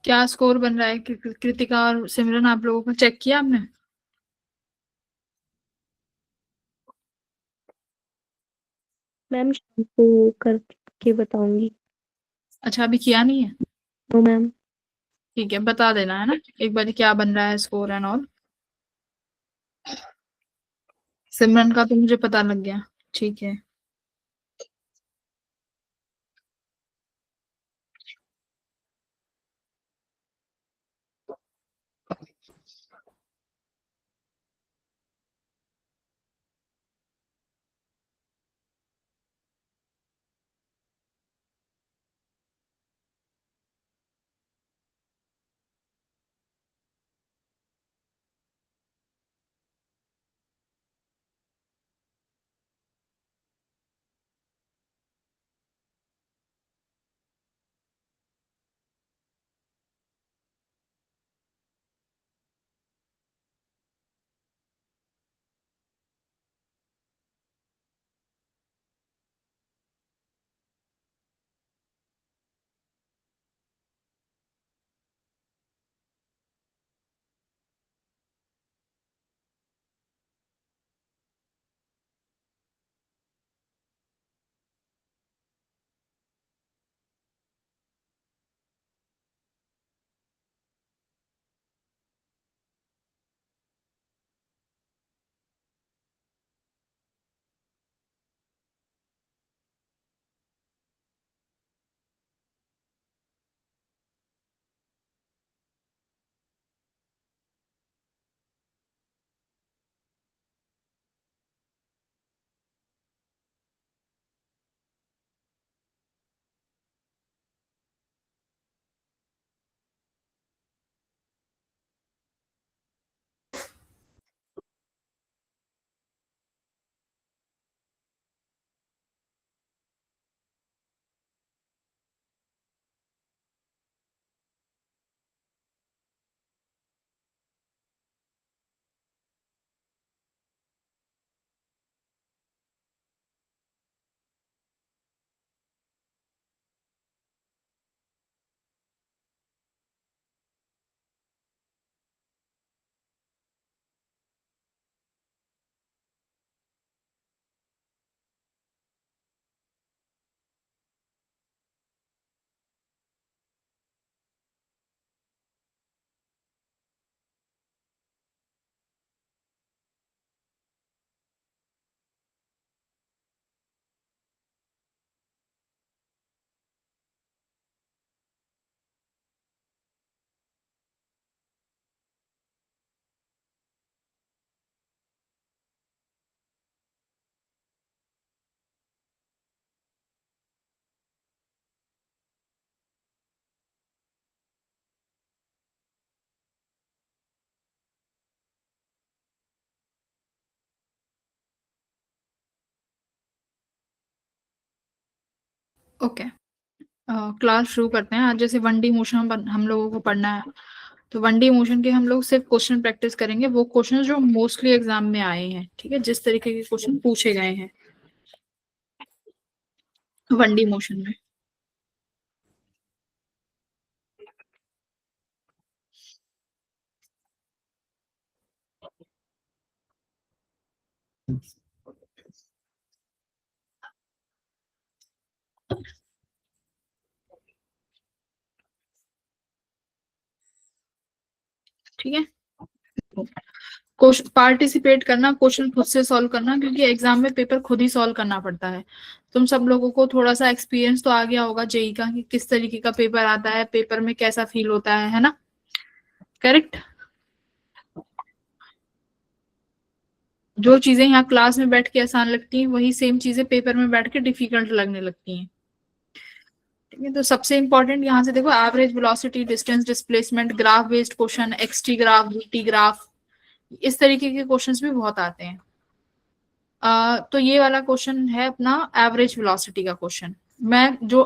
क्या स्कोर बन रहा है कृतिका और सिमरन, आप लोगों का चेक किया आपने? मैम शाम को करके बताऊंगी। अच्छा, अभी किया नहीं है? No ma'am. ठीक है, बता देना है ना एक बार क्या बन रहा है स्कोर एंड ऑल। सिमरन का तो मुझे पता लग गया। ठीक है। ओके, क्लास शुरू करते हैं। आज जैसे 1D मोशन हम लोगों को पढ़ना है, तो 1D मोशन के हम लोग सिर्फ क्वेश्चन प्रैक्टिस करेंगे, वो क्वेश्चन जो मोस्टली एग्जाम में आए हैं, ठीक है, जिस तरीके के क्वेश्चन पूछे गए हैं 1D मोशन में। ठीक है, क्वेश्चन पार्टिसिपेट करना, क्वेश्चन खुद से सॉल्व करना, क्योंकि एग्जाम में पेपर खुद ही सॉल्व करना पड़ता है। तुम सब लोगों को थोड़ा सा एक्सपीरियंस तो आ गया होगा जेई का, कि किस तरीके का पेपर आता है, पेपर में कैसा फील होता है ना? करेक्ट। जो चीजें यहाँ क्लास में बैठ के आसान लगती हैं, वही सेम चीजें पेपर में बैठ के डिफिकल्ट लगने लगती हैं। ठीक है, तो सबसे इंपॉर्टेंट यहाँ से देखो, average velocity, distance, displacement, graph based question, x t graph, v t graph, इस तरीके के क्वेश्चंस भी बहुत आते हैं। तो ये वाला क्वेश्चन है अपना एवरेज वेलोसिटी का क्वेश्चन। मैं जो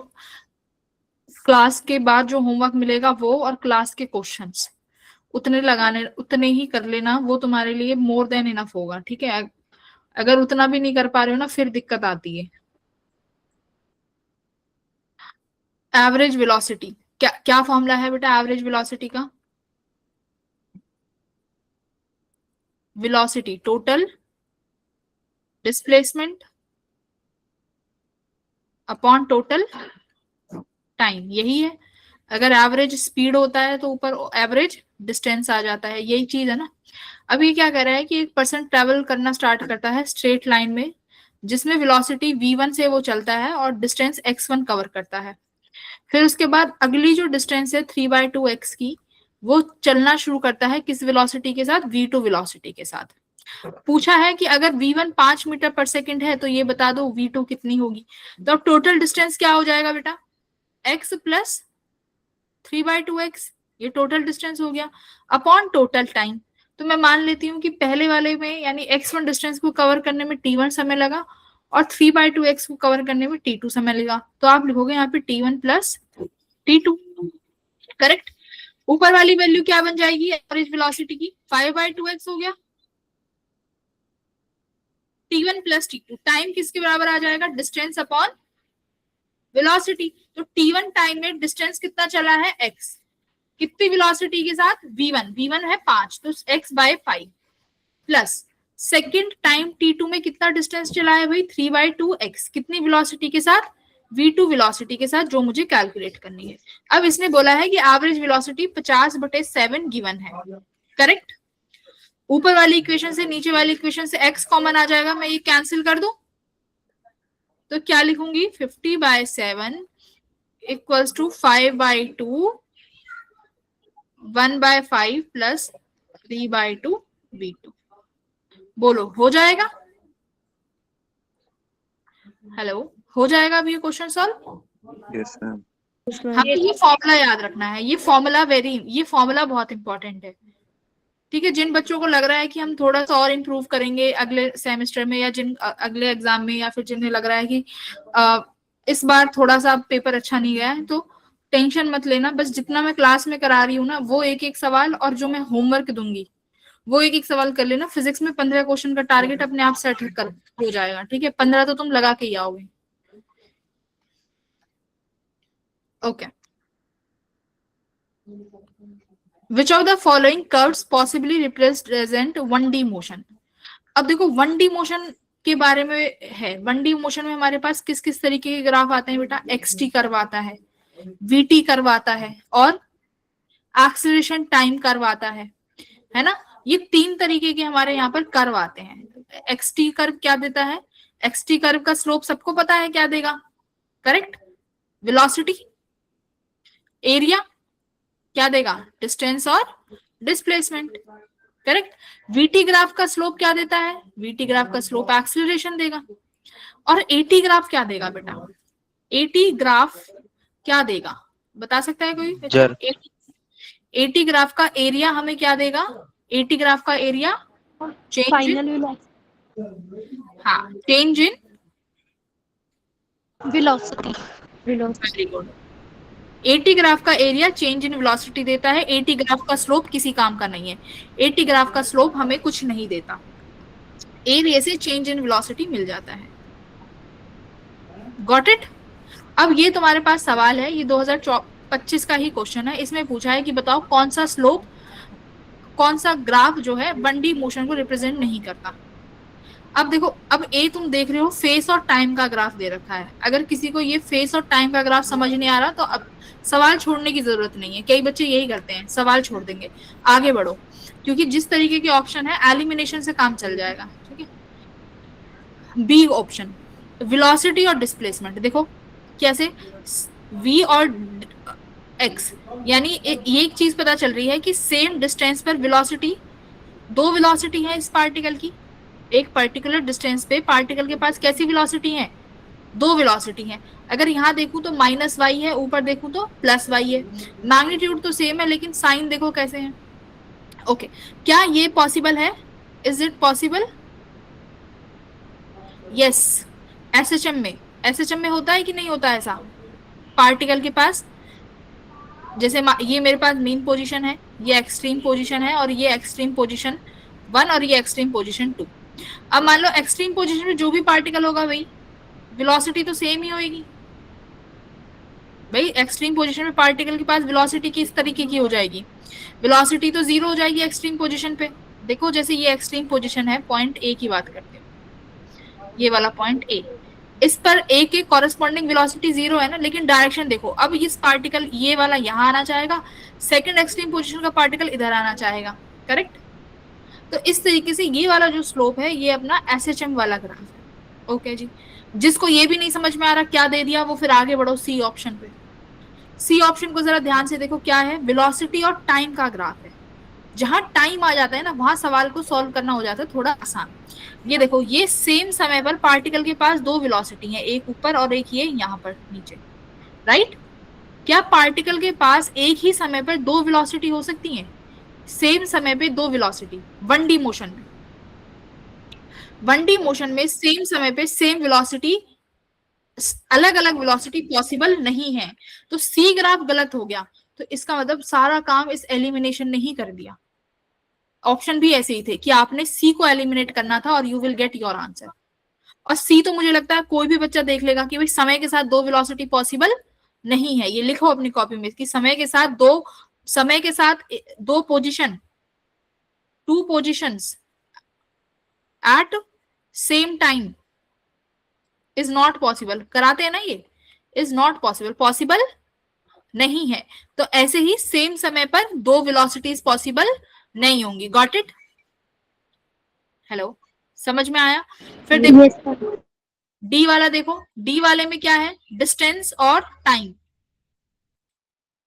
क्लास के बाद जो होमवर्क मिलेगा वो और क्लास के क्वेश्चंस उतने लगाने, उतने ही कर लेना, वो तुम्हारे लिए मोर देन इनफ होगा। ठीक है, अगर उतना भी नहीं कर पा रहे हो ना, फिर दिक्कत आती है। एवरेज वेलोसिटी, क्या क्या फॉर्मूला है बेटा एवरेज वेलोसिटी का? Velocity total displacement upon total time, यही है। अगर एवरेज स्पीड होता है तो ऊपर एवरेज डिस्टेंस आ जाता है, यही चीज है ना। अभी क्या कह रहा है कि एक पर्सन ट्रेवल करना स्टार्ट करता है स्ट्रेट लाइन में, जिसमें वेलोसिटी v1 से वो चलता है और डिस्टेंस x1 कवर करता है। फिर उसके बाद अगली जो डिस्टेंस है 3/2x की, वो चलना शुरू करता है किस वेलोसिटी के साथ? v2 वेलोसिटी के साथ। पूछा है कि अगर v1 5 मीटर पर सेकंड है तो ये बता दो v2 कितनी होगी। तो अब टोटल डिस्टेंस क्या हो जाएगा बेटा? x प्लस 3/2x, ये टोटल डिस्टेंस हो गया, अपॉन टोटल टाइम। तो मैं मान लेती हूँ कि पहले वाले में यानी x1 डिस्टेंस को कवर करने में t1 समय लगा और 3/2x को कवर करने में t2 समय लगा। तो आप लिखोगे यहाँ पे t1 प्लस t2, करेक्ट। ऊपर वाली वैल्यू क्या बन जाएगी एवरेज वेलोसिटी की? 5/2x हो गया, t1 प्लस t2, टाइम किसके बराबर आ जाएगा? Distance upon velocity. तो t1 टाइम में डिस्टेंस कितना चला है? x, कितनी वेलोसिटी के साथ? v1, v1 है 5 तो x/5 plus second time t2 में कितना डिस्टेंस चला है भाई? 3/2x, कितनी वेलोसिटी के साथ? v2 वेलोसिटी के साथ, जो मुझे कैलकुलेट करनी है। अब इसने बोला है कि एवरेज वेलोसिटी 50/7 गिवन है, करेक्ट। ऊपर वाली इक्वेशन से नीचे वाली इक्वेशन से x कॉमन आ जाएगा, मैं ये कैंसिल कर दूं तो क्या लिखूंगी? 50/7 इक्वल्स टू 5/2 1/5 प्लस 3/2 v2। बोलो हो जाएगा? हेलो, हो जाएगा अभी ये क्वेश्चन सॉल्व? Yes ma'am. हाँ, ये फॉर्मूला याद रखना है, ये फॉर्मूला बहुत इंपॉर्टेंट है, ठीक है। जिन बच्चों को लग रहा है कि हम थोड़ा सा और इम्प्रूव करेंगे अगले सेमेस्टर में या जिन अगले एग्जाम में, या फिर जिन्हें लग रहा है कि इस बार थोड़ा सा पेपर अच्छा नहीं गया है, तो टेंशन मत लेना। बस जितना मैं क्लास में करा रही हूँ ना, वो एक एक सवाल और जो मैं होमवर्क दूंगी वो एक एक सवाल कर लेना। फिजिक्स में 15 क्वेश्चन का टारगेट अपने आप सेट कर हो जाएगा, ठीक है। 15 तो तुम लगा के ही आओगे, okay. Which of the following curves possibly represent 1D motion? अब देखो 1D मोशन के बारे में है। 1D मोशन में हमारे पास किस किस तरीके के ग्राफ आते हैं बेटा? XT कर्व आता है, VT कर्व आता है और एक्सीलरेशन टाइम कर्व आता है ना। ये 3 तरीके के हमारे यहाँ पर कर्व आते हैं। XT कर्व क्या देता है? XT कर्व का स्लोप सबको पता है क्या देगा? Correct, velocity. एरिया क्या देगा? डिस्टेंस और डिस्प्लेसमेंट, करेक्ट। VT ग्राफ का स्लोप क्या देता है? VT ग्राफ का स्लोप एक्सीलरेशन देगा। और AT ग्राफ क्या देगा बेटा? AT ग्राफ क्या देगा, बता सकता है कोई? AT ग्राफ का एरिया हमें क्या देगा? AT ग्राफ का एरिया चेंज इन, हाँ, change in velocity. Very good. AT graph का एरिया चेंज इन वेलोसिटी देता है। AT ग्राफ का स्लोप किसी काम का नहीं है। AT ग्राफ का स्लोप हमें कुछ नहीं देता, एरिया से चेंज इन वेलोसिटी मिल जाता है। Got it? अब ये तुम्हारे पास सवाल है, ये 2025 का ही क्वेश्चन है। इसमें पूछा है कि बताओ कौन सा स्लोप, कौन सा ग्राफ जो है 1D मोशन को रिप्रेजेंट नहीं करता। अब देखो, अब ए तुम देख रहे हो फेस और टाइम का ग्राफ दे रखा है। अगर किसी को ये फेस और टाइम का ग्राफ समझ नहीं आ रहा तो अब सवाल छोड़ने की जरूरत नहीं है। कई बच्चे यही करते हैं, सवाल छोड़ देंगे, आगे बढ़ो, क्योंकि जिस तरीके के ऑप्शन है एलिमिनेशन से काम चल जाएगा, ठीक है। बी ऑप्शन, वेलोसिटी और डिस्प्लेसमेंट, देखो कैसे v और x, यानी ये एक चीज पता चल रही है कि सेम डिस्टेंस पर वेलोसिटी, दो वेलोसिटी है इस पार्टिकल की। एक पर्टिकुलर डिस्टेंस पे पार्टिकल के पास कैसी वेलोसिटी है? दो वेलोसिटी है। अगर यहाँ देखूं तो -y है, ऊपर देखूं तो +y है। मैग्नीट्यूड तो सेम है लेकिन साइन देखो कैसे है। ओके, क्या ये पॉसिबल है? Is it possible? Yes. SHM में होता है कि नहीं होता ऐसा? पार्टिकल के पास जैसे ये मेरे पास मीन पोजीशन है, ये एक्सट्रीम पोजीशन है और ये एक्सट्रीम पोजीशन 1 और ये एक्सट्रीम पोजीशन 2। अब मान लो एक्सट्रीम पोजीशन में जो भी पार्टिकल होगा भाई वेलोसिटी तो सेम ही होगी, भाई एक्सट्रीम पोजीशन में पार्टिकल के पास वेलोसिटी किस तरीके की हो जाएगी, वेलोसिटी तो जीरो हो जाएगी एक्सट्रीम पोजीशन पे। देखो जैसे ये एक्सट्रीम पोजीशन है, पॉइंट ए की बात करते हैं, ये वाला पॉइंट ए, इस पर ए के कॉरेस्पॉन्डिंग वेलोसिटी जीरो है ना, लेकिन डायरेक्शन देखो, अब इस पार्टिकल ये वाला यहां आना चाहेगा, सेकंड एक्सट्रीम पोजीशन का पार्टिकल इधर आना चाहेगा, करेक्ट। तो इस तरीके से ये वाला जो स्लोप है ये अपना एसएचएम वाला ग्राफ है। ओके जी, जिसको ये भी नहीं समझ में आ रहा क्या दे दिया, वो फिर आगे बढ़ो सी ऑप्शन पे। सी ऑप्शन को जरा ध्यान से देखो, क्या है, वेलोसिटी और टाइम का ग्राफ है। जहां टाइम आ जाता है ना, वहां सवाल को सॉल्व करना हो जाता है थोड़ा आसान। ये देखो, ये सेम समय पर पार्टिकल के पास दो वेलोसिटी है, एक ऊपर और एक ये यहाँ पर नीचे, राइट। क्या पार्टिकल के पास एक ही समय पर दो वेलोसिटी हो सकती है, सेम समय पे दो वेलोसिटी, 1D मोशन में, 1D मोशन में सेम समय पे सेम वेलोसिटी, अलग अलग वेलोसिटी पॉसिबल नहीं है। तो सी ग्राफ गलत हो गया, तो इसका मतलब सारा काम इस एलिमिनेशन ने ही कर दिया। ऑप्शन भी ऐसे ही थे कि आपने सी को एलिमिनेट करना था और you will get your answer. और सी तो मुझे लगता है कोई भी बच्चा देख लेगा कि भाई समय के साथ दो वेलोसिटी पॉसिबल नहीं है। ये लिखो अपनी कॉपी में कि समय के साथ दो position, two positions at same time is not possible. कराते हैं ना, ये इज नॉट पॉसिबल, पॉसिबल नहीं है। तो ऐसे ही सेम समय पर दो वेलोसिटीज पॉसिबल नहीं होंगी। Got it? हेलो, समझ में आया? फिर देखो Yes, sir. डी वाला, देखो डी वाले में क्या है, डिस्टेंस और टाइम।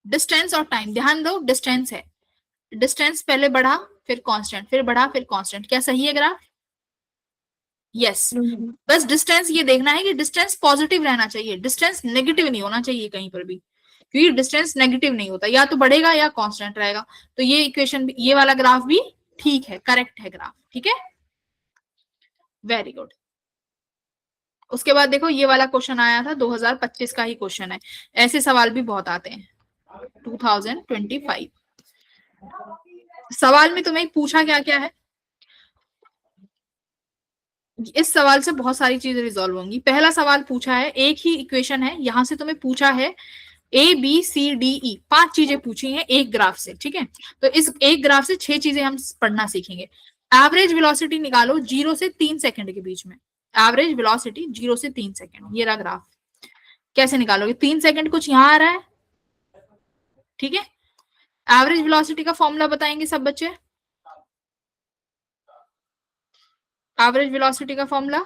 डिस्टेंस और टाइम, ध्यान दो, डिस्टेंस है, डिस्टेंस पहले बढ़ा फिर कांस्टेंट, फिर बढ़ा फिर कांस्टेंट। क्या सही है ग्राफ? यस। No, ma'am. बस डिस्टेंस ये देखना है कि डिस्टेंस पॉजिटिव रहना चाहिए, डिस्टेंस नेगेटिव नहीं होना चाहिए कहीं पर भी, क्योंकि डिस्टेंस नेगेटिव नहीं होता, या तो बढ़ेगा या कांस्टेंट रहेगा। तो ये इक्वेशन, ये वाला ग्राफ भी ठीक है, करेक्ट है ग्राफ, ठीक है, वेरी गुड। उसके बाद देखो ये वाला क्वेश्चन आया था, 2025 का ही क्वेश्चन है, ऐसे सवाल भी बहुत आते हैं 2025। सवाल में तुम्हें पूछा क्या क्या है, इस सवाल से बहुत सारी चीजें रिजॉल्व होंगी। पहला सवाल पूछा है, एक ही इक्वेशन है, यहां से तुम्हें पूछा है ABCDE, 5 चीजें पूछी हैं एक ग्राफ से, ठीक है। तो इस एक ग्राफ से 6 चीजें हम पढ़ना सीखेंगे। एवरेज वेलोसिटी निकालो 0 से 3 सेकंड के बीच में, एवरेज वेलोसिटी 0 से 3 सेकंड, ये रहा ग्राफ। कैसे निकालोगे, 3 सेकंड कुछ यहां आ रहा है, ठीक है। एवरेज वेलोसिटी का फॉर्मूला बताएंगे सब बच्चे, एवरेज वेलोसिटी का formula,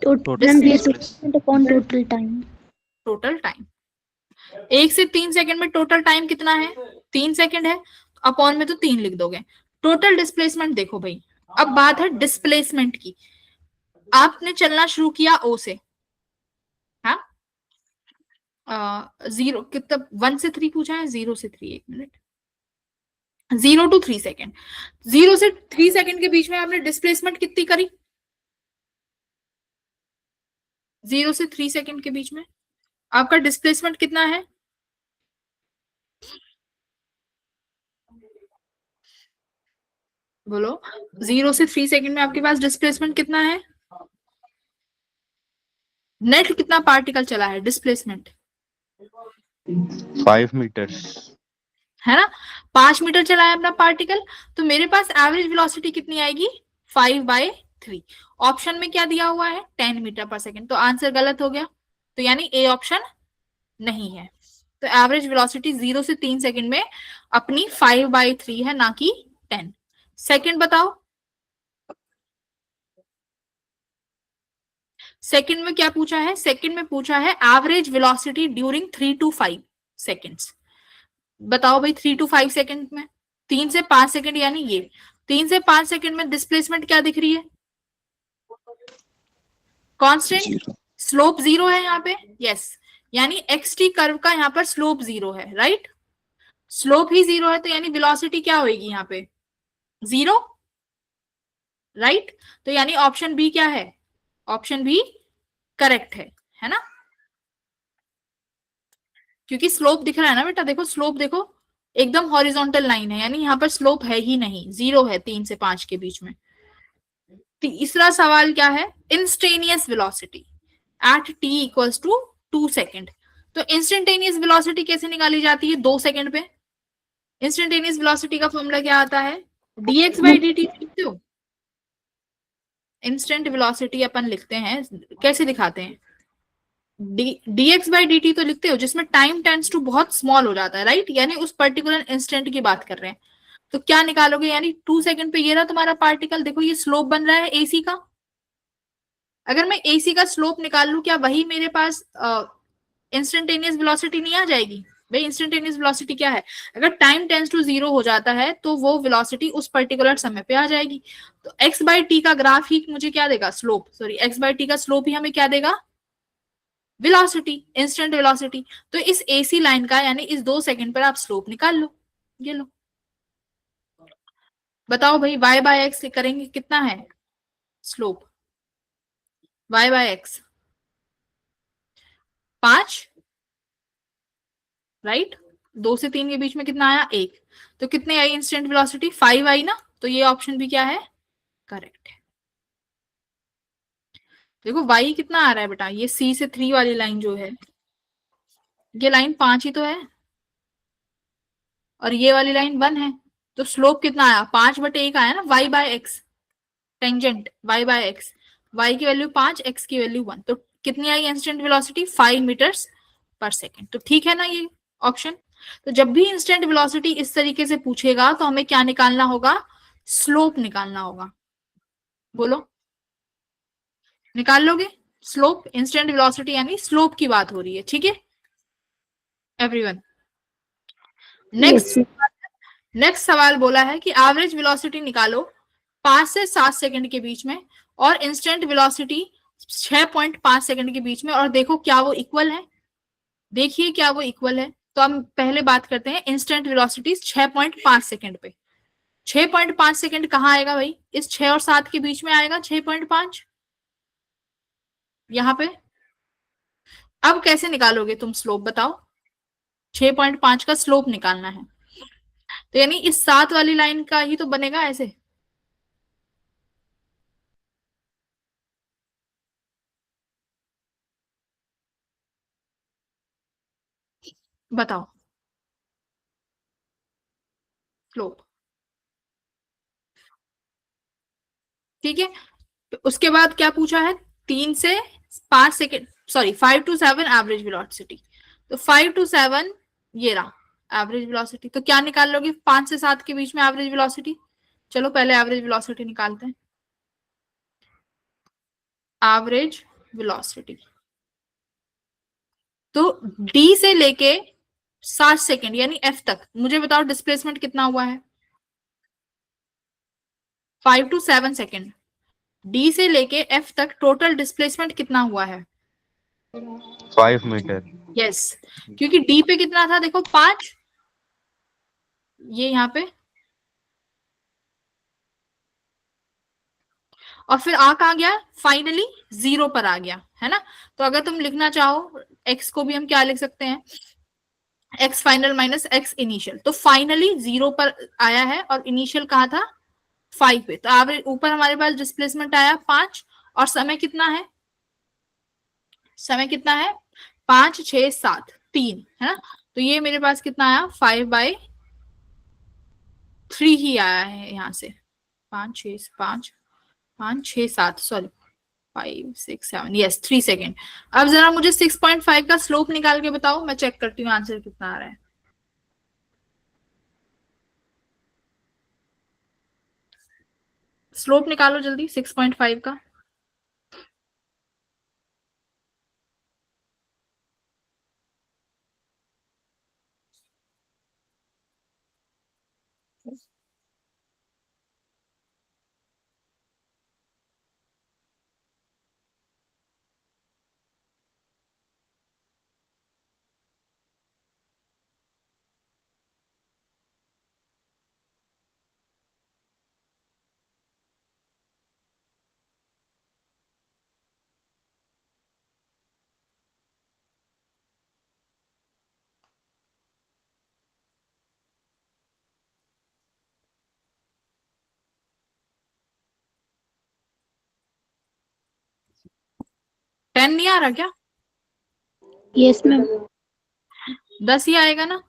Ma'am, displacement upon total time. Total time. 1 से 3 सेकंड में टोटल टाइम कितना है, 3 सेकंड है, अपॉन में तो 3 लिख दोगे। टोटल डिस्प्लेसमेंट देखो भाई, अब बात है डिस्प्लेसमेंट की। आपने चलना शुरू किया O से, हाँ, 0 कितना, 1 से 3 पूछा है, 0 से 3, 1 मिनट, 0 to 3 सेकेंड, 0 से 3 सेकेंड के बीच में आपने डिस्प्लेसमेंट कितनी करी, 0 से 3 सेकेंड के बीच में आपका डिस्प्लेसमेंट कितना है, बोलो, 0 से 3 सेकेंड में आपके पास डिस्प्लेसमेंट कितना है, नेट कितना पार्टिकल चला है, डिस्प्लेसमेंट 5 meters. है ना, 5 मीटर चला है अपना पार्टिकल। तो मेरे पास एवरेज वेलोसिटी कितनी आएगी, 5/3। ऑप्शन में क्या दिया हुआ है, 10 मीटर पर सेकेंड, तो आंसर गलत हो गया, तो यानी ए ऑप्शन नहीं है। तो एवरेज वेलोसिटी 0 से 3 सेकेंड में अपनी 5/3 है, ना कि 10। सेकेंड बताओ, सेकेंड में क्या पूछा है, सेकेंड में पूछा है average velocity during 3 to 5 seconds. बताओ भाई, 3 to 5 सेकेंड में, 3 से 5 सेकेंड, यानी ये 3 से 5 सेकेंड में डिस्प्लेसमेंट क्या दिख रही है, कांस्टेंट, स्लोप 0 है यहाँ पे, यस, यानी एक्सटी कर्व का यहाँ पर स्लोप 0 है, राइट, स्लोप ही 0 है, तो यानी वेलोसिटी क्या होगी यहाँ पे, 0, राइट। तो यानी ऑप्शन बी क्या है, ऑप्शन बी करेक्ट है ना, क्योंकि स्लोप दिख रहा है ना बेटा, देखो स्लोप देखो, एकदम हॉरिजॉन्टल लाइन है, यानी यहाँ पर स्लोप है ही नहीं, 0 है 3 से 5 के बीच में। तीसरा सवाल क्या है, instantaneous velocity at t equals to 2 second. तो इंस्टेंटेनियस वेलोसिटी कैसे निकाली जाती है 2 सेकंड पे? इंस्टेंटेनियस वेलोसिटी का फॉर्मूला क्या आता है? dx बाई dt लिखते हो? इंस्टेंट वेलोसिटी अपन लिखते हैं, कैसे दिखाते हैं? dx बाई dt तो लिखते हो जिसमें टाइम टेंड्स टू बहुत स्मॉल हो जाता है, राइट? यानी उस पर्टिकुलर इंस्टेंट की बात कर रहे हैं। तो क्या निकालोगे? यानी 2 सेकंड पे ये रहा तुम्हारा पार्टिकल, देखो ये स्लोप बन रहा है एसी का। अगर मैं एसी का स्लोप निकाल लूं, क्या वही मेरे पास इंस्टेंटेनियस वेलोसिटी नहीं आ जाएगी? भाई इंस्टेंटेनियस वेलोसिटी क्या है? अगर टाइम टेंस टू 0 हो जाता है तो वो वेलोसिटी उस पर्टिकुलर समय पे आ जाएगी। तो x बाई टी का ग्राफ ही मुझे क्या देगा? Slope, sorry, x by T का स्लोप ही हमें क्या देगा? Velocity, instant velocity. तो इस एसी लाइन का यानी इस 2 सेकंड पर आप स्लोप निकाल लो। ये लो, बताओ भाई y बाय एक्स करेंगे कितना है slope? y by x 5, right? 2 से 3 के बीच में कितना आया? 1। तो कितने आई इंस्टेंट वेलोसिटी? 5 आई ना। तो ये ऑप्शन भी क्या है? करेक्ट है। देखो y कितना आ रहा है बेटा, ये c से 3 वाली लाइन जो है, ये लाइन 5 ही तो है, और ये वाली लाइन 1 है। तो स्लोप कितना आया? 5/1 आया ना, y by x, tangent y by x. y की वैल्यू 5, x की वैल्यू 1। तो कितनी आई instant velocity? 5 metres per second. तो ठीक है ना ये ऑप्शन? तो जब भी इंस्टेंट वेलोसिटी इस तरीके से पूछेगा तो हमें क्या निकालना होगा? स्लोप निकालना होगा। बोलो, निकाल लोगे? स्लोप, इंस्टेंट वेलोसिटी यानी स्लोप की बात हो रही है, ठीक है एवरीवन? Yes. नेक्स्ट, नेक्स्ट सवाल बोला है कि एवरेज वेलोसिटी निकालो 5 से 7 सेकंड के बीच में और इंस्टेंट वेलोसिटी 6.5 सेकंड के बीच में, और देखो क्या वो इक्वल है। देखिए क्या वो इक्वल है। तो हम पहले बात करते हैं इंस्टेंट वेलोसिटी 6.5 सेकंड पे। 6.5 सेकंड कहाँ आएगा भाई? इस 6 और 7 के बीच में आएगा 6.5, यहाँ पे। अब कैसे निकालोगे तुम स्लोप बताओ? 6.5 का स्लोप निकालना है, तो यानी इस 7 वाली लाइन का ही तो बनेगा ऐसे। बताओ स्लोप, ठीक है। तो उसके बाद क्या पूछा है? 3 से 5 second, sorry 5 to 7 average velocity. तो 5 to 7 ये रहा एवरेज वेलोसिटी। तो क्या निकाल लोगे 5 से 7 के बीच में एवरेज वेलोसिटी? चलो पहले एवरेज वेलोसिटी निकालते हैं। एवरेज वेलोसिटी, तो डी से लेके 7 सेकेंड यानी एफ तक मुझे बताओ डिस्प्लेसमेंट कितना हुआ है? 5 to 7 सेकेंड, डी से लेके एफ तक टोटल डिस्प्लेसमेंट कितना हुआ है? 5 मीटर। यस, क्योंकि डी पे कितना था देखो 5, ये यहाँ पे, और फिर आ कहा गया? फाइनली 0 पर आ गया है ना। तो अगर तुम लिखना चाहो एक्स को भी हम क्या लिख सकते हैं? X final minus x initial. तो फाइनली 0 पर आया है और इनिशियल कहा था 5 पे। तो एवरेज ऊपर हमारे पास डिस्प्लेसमेंट आया 5, और समय कितना है? समय कितना है? 5, 6, 7, 3 है ना। तो ये मेरे पास कितना आया? 5/3 ही आया है यहाँ से। 5, 6, 7, सॉरी 5, 6, 7, यस 3 सेकेंड। अब जरा मुझे 6.5 का स्लोप निकाल के बताओ, मैं चेक करती हूँ आंसर कितना आ रहा है। स्लोप निकालो जल्दी 6.5 का। टेन नहीं आ रहा क्या? Yes, ma'am. 10 ही आएगा ना।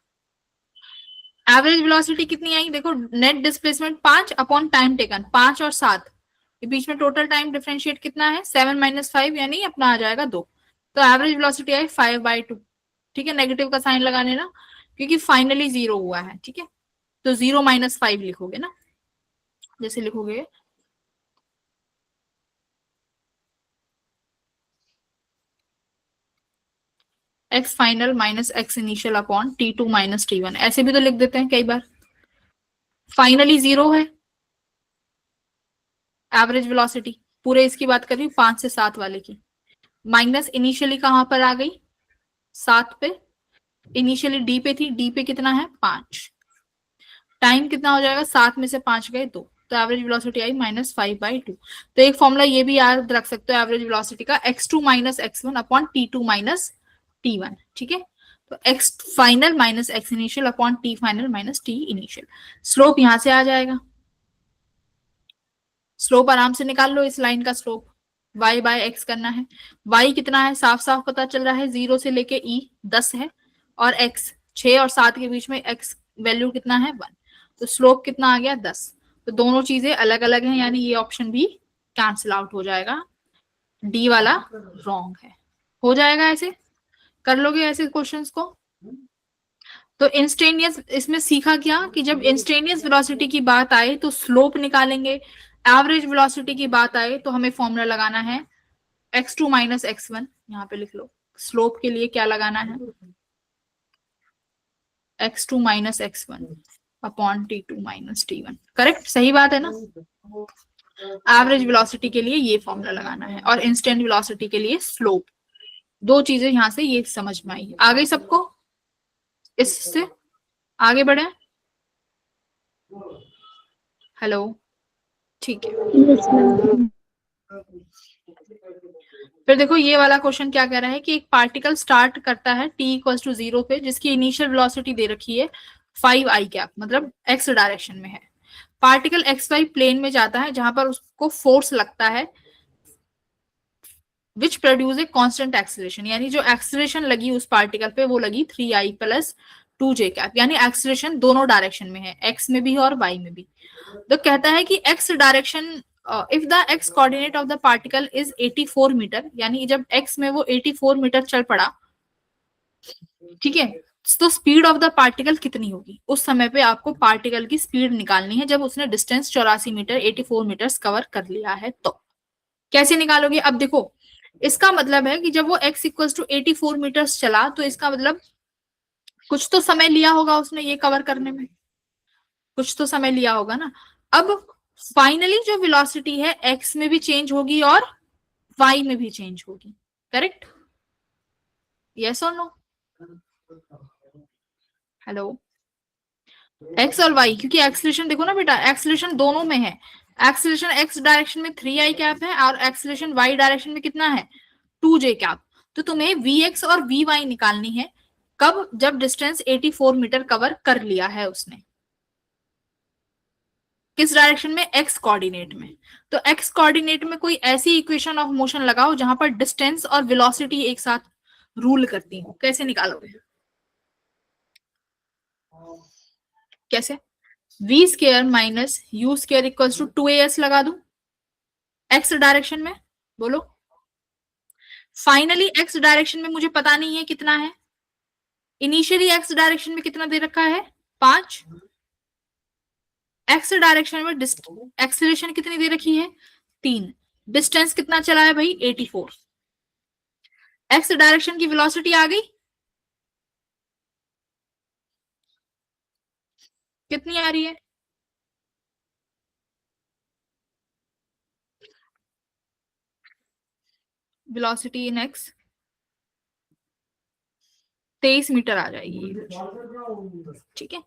एवरेज वेलोसिटी कितनी आई देखो, net displacement 5 upon time taken, 5 और 7 के बीच में टोटल टाइम डिफरेंशिएट कितना है, 7 माइनस 5 यानी अपना आ जाएगा 2। तो एवरेज वेलोसिटी आई 5/2। ठीक है, नेगेटिव का साइन लगा लेना क्योंकि फाइनली 0 हुआ है। ठीक है, तो 0 माइनस 5 लिखोगे ना, जैसे लिखोगे x final minus x initial upon t2 minus t1, ऐसे भी तो लिख देते हैं कई बार। फाइनली 0 है एवरेज वेलोसिटी, पूरे इसकी बात कर रही हूँ 5 से 7 वाले की, माइनस इनिशियली कहां पर आ गई 7 पे, इनिशियली डी पे थी, डी पे कितना है 5, टाइम कितना हो जाएगा 7 में से 5 गए 2, तो एवरेज वेलोसिटी आई -5/2। तो एक फॉर्मूला ये भी याद रख सकते हो एवरेज वेलोसिटी का, x2 minus x1 upon t2 minus t1। ठीक है, तो x final minus x initial upon t final minus t initial. Slope यहां से आ जाएगा, स्लोप आराम से निकाल लो, इस लाइन का स्लोप y बाय एक्स करना है। y कितना है साफ साफ पता चल रहा है, 0 से लेके e 10 है, और x 6 और 7 के बीच में x वैल्यू कितना है 1, तो स्लोप कितना आ गया 10। तो दोनों चीजें अलग अलग हैं, यानी ये ऑप्शन भी कैंसिल आउट हो जाएगा, डी वाला रॉन्ग है। हो जाएगा, ऐसे कर लोगे ऐसे क्वेश्चंस को। तो इंस्टेनियस इसमें सीखा क्या कि जब इंस्टेनियस वेलोसिटी की बात आए तो स्लोप निकालेंगे, एवरेज वेलोसिटी की बात आए तो हमें फॉर्मूला लगाना है x2 माइनस x1, यहाँ पे लिख लो स्लोप के लिए क्या लगाना है, x2 minus x1 upon t2 minus t1। Correct, सही बात है ना। एवरेज वेलोसिटी के लिए ये फॉर्मूला लगाना है और इंस्टेंट वेलोसिटी के लिए स्लोप। दो चीजें यहां से ये समझ में आई, आ गई सबको, इससे आगे बढ़े। हेलो, ठीक है। Yes, ma'am. फिर देखो ये वाला क्वेश्चन क्या कह रहा है कि एक पार्टिकल स्टार्ट करता है t इक्वल टू 0 पे, जिसकी इनिशियल वेलोसिटी दे रखी है 5i कैप, मतलब x डायरेक्शन में है। पार्टिकल xy प्लेन में जाता है जहां पर उसको फोर्स लगता है which produce a constant acceleration, यानी जो एक्सेलरेशन लगी उस पार्टिकल पे वो लगी 3i प्लस 2j कैप, यानी एक्सेलरेशन दोनों डायरेक्शन में है, x में भी और y में भी। तो कहता है कि x direction if the x coordinate of the particle is 84 metre, यानी जब x में वो 84 मीटर चल पड़ा, ठीक है, तो स्पीड ऑफ द पार्टिकल कितनी होगी, उस समय पे आपको पार्टिकल की स्पीड निकालनी है जब उसने डिस्टेंस 84 मीटर 84 मीटर्स कवर कर लिया है। तो कैसे निकालोगे, अब देखो इसका मतलब है कि जब वो x इक्वल्स टू 84 मीटर्स चला तो इसका मतलब कुछ तो समय लिया होगा उसने ये कवर करने में, कुछ तो समय लिया होगा ना। अब फाइनली जो वेलोसिटी है x में भी चेंज होगी और y में भी चेंज होगी, करेक्ट, यस और नो। हेलो, x और y, क्योंकि एक्सेलरेशन देखो ना बेटा, एक्सेलरेशन दोनों में है, एक्सेलरेशन x डायरेक्शन में 3i कैप है और एक्सेलरेशन y डायरेक्शन में कितना है 2j कैप। तो तुम्हें vx और vy निकालनी है कब, जब डिस्टेंस 84 मीटर कवर कर लिया है उसने, किस डायरेक्शन में, x कोऑर्डिनेट में। तो x कोऑर्डिनेट में कोई ऐसी इक्वेशन ऑफ मोशन लगाओ जहां पर डिस्टेंस और वेलोसिटी एक साथ रूल करती हो। कैसे निकालोगे, कैसे, v square minus u square equals to 2as लगा दूं x डायरेक्शन में, बोलो। फाइनली x डायरेक्शन में मुझे पता नहीं है कितना है, इनिशियली x डायरेक्शन में कितना दे रखा है 5, x डायरेक्शन में एक्सेलरेशन कितनी दे रखी है 3, डिस्टेंस कितना चला है भाई 84, x डायरेक्शन की वेलोसिटी आ गई, कितनी आ रही है, वेलोसिटी इन x 23 मीटर आ जाएगी, ठीक है,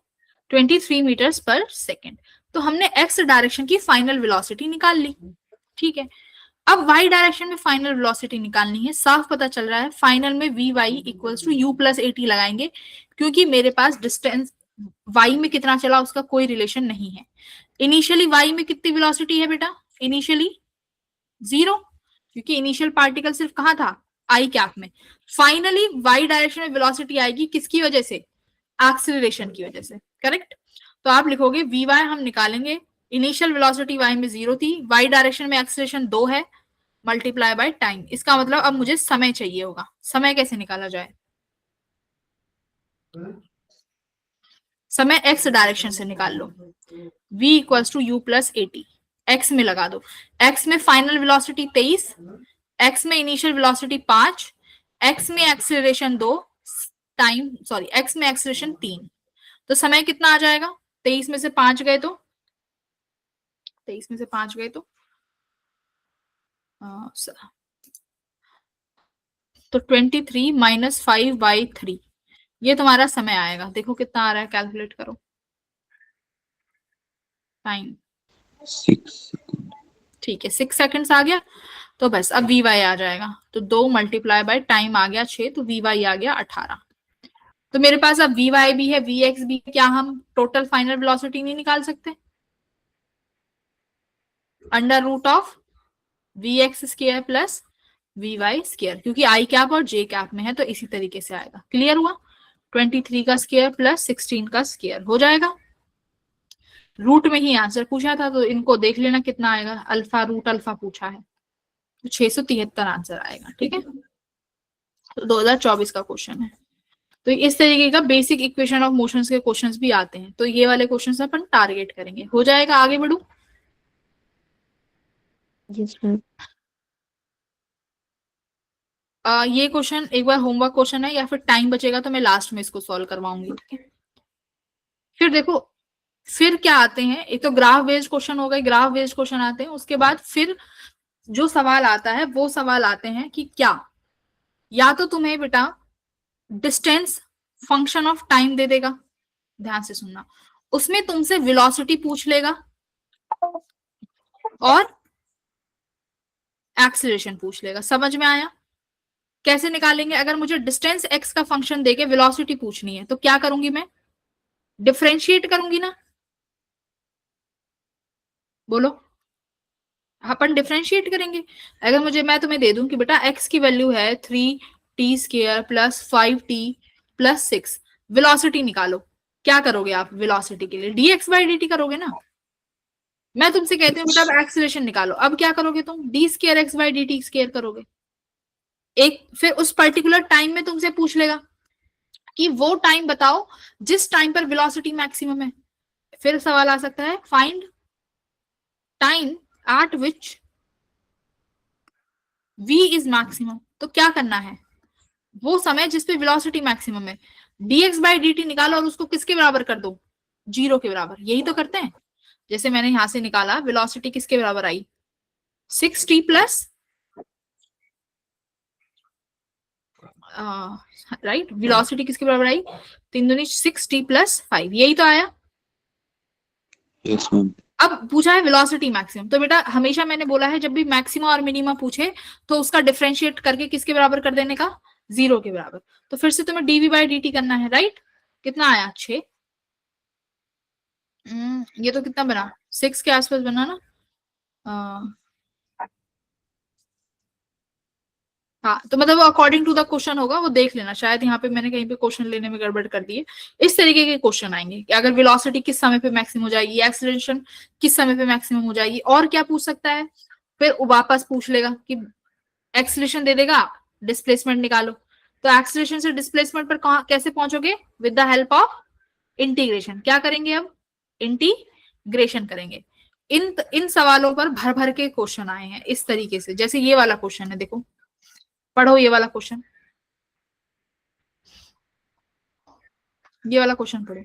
23 मीटर्स पर सेकेंड। तो हमने x डायरेक्शन की फाइनल वेलोसिटी निकाल ली, ठीक है। अब y डायरेक्शन में फाइनल वेलोसिटी निकालनी है, साफ पता चल रहा है फाइनल में vy equals to u plus at लगाएंगे, क्योंकि मेरे पास डिस्टेंस y में कितना चला उसका कोई रिलेशन नहीं है। इनिशियली y में कितनी वेलोसिटी है बेटा, इनिशियली 0, क्योंकि इनिशियल पार्टिकल सिर्फ कहाँ था आई कैप में। फाइनली वाई डायरेक्शन में वेलोसिटी आएगी किसकी वजह से? एक्सिलरेशन की वजह से, करेक्ट। तो आप लिखोगे वी वाई हम निकालेंगे, इनिशियल वेलोसिटी वाई में 0 थी, वाई डायरेक्शन में एक्सिलरेशन 2 है, मल्टीप्लाई बाय टाइम। इसका मतलब अब मुझे समय चाहिए होगा। समय कैसे निकाला जाए? समय एक्स डायरेक्शन से निकाल लो। v equals to u plus a t. X में लगा दो, एक्स में फाइनल वेलोसिटी 23, एक्स में इनिशियल वेलोसिटी 5, एक्स में एक्सेलरेशन 2, टाइम सॉरी एक्स में एक्सेलरेशन 3। तो समय कितना आ जाएगा? 23 में से 5 गए तो 23 में से 5 गए तो 23 माइनस 5/3, ये तुम्हारा समय आएगा। देखो कितना आ रहा है, कैलकुलेट करो टाइम। 6 ठीक है, 6 सेकंड्स आ गया। तो बस अब वी वाई आ जाएगा, तो 2 मल्टीप्लाई बाय टाइम आ गया 6, तो वी वाई आ गया 18। तो मेरे पास अब वी वाई भी है, वी एक्स भी। क्या हम टोटल फाइनल वेलोसिटी नहीं निकाल सकते? Under root of v x square plus v y square, क्योंकि आई कैप और जे कैप में है तो इसी तरीके से आएगा। क्लियर हुआ? 23 का स्क्र प्लस 16 का स्क्र हो जाएगा। रूट में ही आंसर पूछा था तो इनको देख लेना कितना आएगा। अल्फा रूट अल्फा पूछा है तो 673 आंसर आएगा। ठीक है, तो 2024 का क्वेश्चन है। तो इस तरीके का बेसिक इक्वेशन ऑफ मोशंस के क्वेश्चंस भी आते हैं, तो ये वाले क्वेश्चंस अपन टारगेट करेंगे। हो जाएगा, आगे बढ़ू। Yes, ma'am. ये क्वेश्चन एक बार होमवर्क क्वेश्चन है, या फिर टाइम बचेगा तो मैं लास्ट में इसको सॉल्व करवाऊंगी। ठीक है, फिर देखो फिर क्या आते हैं, एक तो ग्राफ बेस्ड क्वेश्चन हो गए, ग्राफ बेस्ड क्वेश्चन आते हैं। उसके बाद फिर जो सवाल आता है वो सवाल आते हैं कि क्या, या तो तुम्हें बेटा डिस्टेंस फंक्शन ऑफ टाइम दे देगा, ध्यान से सुनना, उसमें तुमसे वेलोसिटी पूछ लेगा और एक्सीलरेशन पूछ लेगा। समझ में आया? कैसे निकालेंगे? अगर मुझे डिस्टेंस एक्स का फंक्शन देके वेलोसिटी पूछनी है तो क्या करूंगी मैं? डिफरेंशिएट करूंगी ना, बोलो। अपन डिफरेंशिएट करेंगे। अगर मैं तुम्हें दे दूं कि बेटा एक्स की वैल्यू है 3t² plus 5t plus 6, velocity निकालो, क्या करोगे आप वेलोसिटी के लिए? dx/dt करोगे ना। मैं तुमसे कहती हूँ बेटा अब एक्सीलरेशन निकालो, अब क्या करोगे तुम? d²x/dt² करोगे। एक फिर उस पर्टिकुलर टाइम में तुमसे पूछ लेगा कि वो टाइम बताओ जिस टाइम पर वेलोसिटी मैक्सिमम है। फिर सवाल आ सकता है find time eight which v is maximum. तो क्या करना है? वो समय जिस पे वेलोसिटी मैक्सिमम है, dx/dt निकालो और उसको किसके बराबर कर दो? 0 के बराबर। यही तो करते हैं। जैसे मैंने यहां से निकाला, वेलोसिटी किसके बराबर आई? 6t प्लस राइट, वेलोसिटी किसके बराबर आई? 3 दूनी 6t प्लस 5, यही तो आया। Yes ma'am. अब पूछा है वेलोसिटी मैक्सिमम, तो बेटा हमेशा मैंने बोला है जब भी मैक्सिमम और मिनिमम पूछे तो उसका डिफरेंशिएट करके किसके बराबर कर देने का? 0 के बराबर। तो फिर से तुम्हें dv/dt करना है, राइट। कितना आया? 6। ये तो कितना बना? 6 के आसपास बना ना। हाँ, तो मतलब अकॉर्डिंग टू द क्वेश्चन होगा, वो देख लेना। शायद यहाँ पे मैंने कहीं पे क्वेश्चन लेने में गड़बड़ कर दी है। इस तरीके के क्वेश्चन आएंगे कि अगर वेलोसिटी किस समय पे मैक्सिमम हो जाएगी, एक्सीलरेशन किस समय पे मैक्सिमम हो जाएगी, और क्या पूछ सकता है। फिर वापस पूछ लेगा कि एक्सीलरेशन दे देगा, डिस्प्लेसमेंट निकालो। तो एक्सीलरेशन से डिस्प्लेसमेंट पर कैसे पहुंचोगे? With the help of integration. क्या करेंगे अब? इंटीग्रेशन करेंगे। इन सवालों पर भर भर के क्वेश्चन आए हैं इस तरीके से। जैसे ये वाला क्वेश्चन है, देखो पढ़ो ये वाला क्वेश्चन, ये वाला क्वेश्चन पढ़ो।